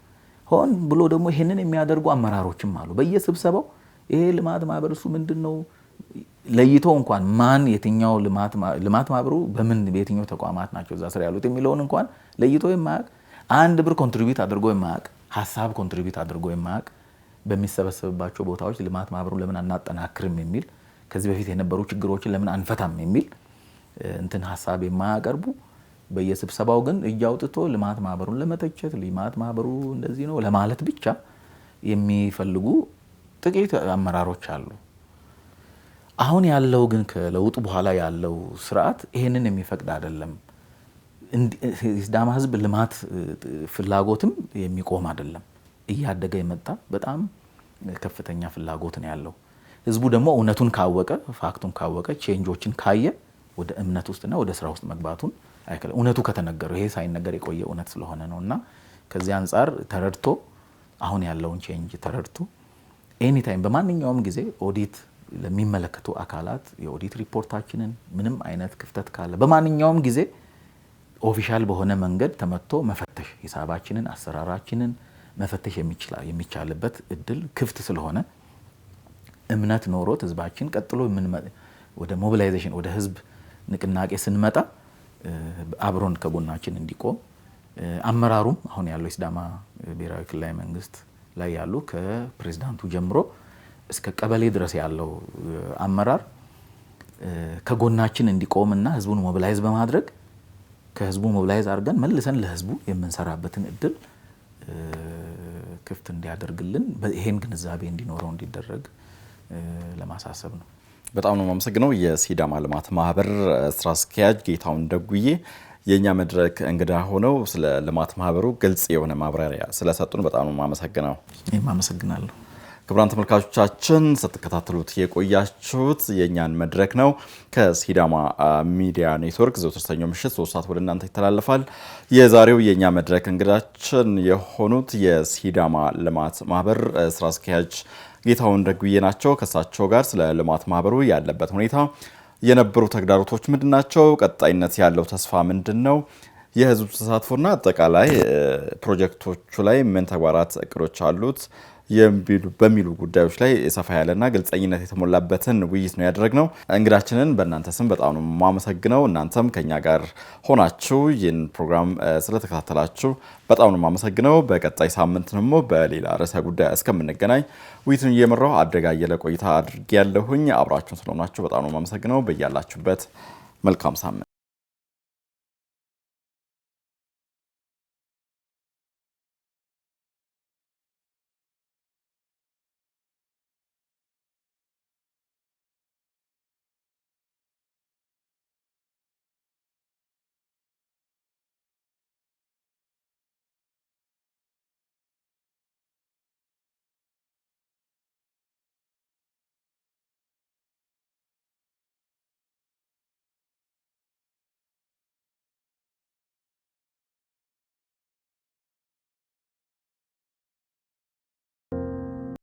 B: ሆን ብሎ ደግሞ ይሄንን የሚያደርጉ አመራሮችም አሉ። በየስብሰባው ይሄ ልማት ማህበር እሱ ምንድነው ለይቶ እንኳን ማን የትኛው ልማት ማህበሩ በምን በየትኛው ተቋማት ናቸው እዛ ስራ ያሉት የሚለውን እንኳን ለይቶ የማያውቅ አንድ ብር ኮንትሪቢዩት አድርጎ የማያውቅ ሀሳብ ኮንትሪቢዩት አድርጎ የማያውቅ በሚሰበሰብባቸው ቦታዎች ልማት ማህበሩን ለምን አናጠናክርም የሚል ከዚህ በፊት የነበሩ ችግሮችን ለምን አንፈታም የሚል እንትን ሀሳብ የማያቀርቡ በየስብሰባው ግን እጅ አውጥቶ ልማት ማህበሩን ለመተቸት ልማት ማህበሩ እንደዚህ ነው ለማለት ብቻ የሚፈልጉ ጥቂት አመራሮች አሉ። አሁን ያለው ግን ከለውጡ በኋላ ያለው ስርዓት ይሄንን የሚፈቅድ አይደለም። የሲዳማ ህዝብ ልማት ፍላጎትም የሚቆም አይደለም። እያደገ የመጣ በጣም ከፍተኛ ፍላጎት ነው ያለው። ህዝቡ ደግሞ እውነቱን ካወቀ ፋክቱን ካወቀ ቼንጆችን ካየ ወደ እምነት ውስጥና ወደ ስራ ውስጥ መግባቱን አይከለም። እውነቱ ከተነገረው ይሄ ሳይነገር የቆየ እውነት ስለሆነ ነውና ከዚህ አንፃር ተረድቶ አሁን ያለውን ቼንጅ ተረድቶ ኤኒ ታይም በማንኛውም ጊዜ ኦዲት ለሚመለከቱ አካላት የኦዲት ሪፖርታችንን ምንም አይነት ክፍተት ካለ በማንኛውም ጊዜ ኦፊሻል በሆነ መንገድ ተመጥቶ መፈተሽ ሂሳባችንን አሰራራችንን መፈተሽ የሚቻልበት እድል ክፍት ስለሆነ እምነት ኖሮት ህዝባችን ቀጥሎ ወደ ሞቢላይዜሽን ወደ ህዝብ ንቅናቄ ስንመጣ አብሮን ከጎናችን እንዲቆም አመራሩም አሁን ያለው የሲዳማ ብሔራዊ ክልላዊ መንግስት ላይ ያሉ ከፕሬዝዳንቱ ጀምሮ እስከ ቀበሌ ድረስ ያለው አመራር ከጎናችን እንዲቆምና ህዝቡን ሞቢላይዝ በማድረግ ከህዝቡ ሞቢላይዝ አድርገን መልሰን ለህዝቡ የምንሰራበትን እድል ክፍት እንዲያደርግልን ይሄን ግንዛቤ እንዲኖረው እንዲደረግ ለማሳሰብ ነው።
A: በጣም ነው የማመሰግነው። የሲዳማ ልማት ማህበር ስራ አስኪያጅ ጌታውን ደጉዬ የኛ መድረክ እንግዳ ሆነው ስለ ልማት ማህበሩ ግልጽ የሆነ ማብራሪያ ስለሰጡን በጣም ነው የማመሰግነው።
B: እኔም አመሰግናለሁ።
A: ክቡራን ተመልካቾቻችን ስትከታተሉት የቆያችሁት የኛን መድረክ ነው። ከሲዳማ ሚዲያ ኔትወርክ ዘወትር ሰኞ ምሽት 3 ሰዓት ወደ እናንተ ይተላለፋል። የዛሬው የኛ መድረክ እንግዳችን የሆኑት የሲዳማ ልማት ማህበር ስራ አስኪያጅ ጌታውን ደጉዬ ናቸው። ከሳቸው ጋር ስለ ልማት ማህበሩ ያለበት ሁኔታ፣ የነበሩ ተግዳሮቶች ምንድናቸው፣ ቀጣይነት ያለው ተስፋ ምንድነው፣ የህዝብ ተሳትፎና አጠቃላይ ፕሮጀክቶቹ ላይ ምን ተግባራት እቅዶች አሉት በሚሉ ጉዳዮች ላይ ሰፋ ያለና ግልጸኝነት የተሞላበትን ውይይት ነው ያደረግነው። እንግዳችንን በእናንተ ስም በጣም ነው የማመሰግነው። እናንተም ከኛ ጋር ሆናችሁ ይህን ፕሮግራም ስለተከታተላችሁ በጣም ነው የማመሰግነው። በቀጣይ ሳምንት ደግሞ በሌላ ርዕሰ ጉዳይ እስከምንገናኝ ውይይቱን እየመራው አደጋየለ ቆይታ አድርጌያለሁኝ። አብራችሁን ስለሆናችሁ በጣም ነው የማመሰግነው። በያላችሁበት መልካም ሳምንት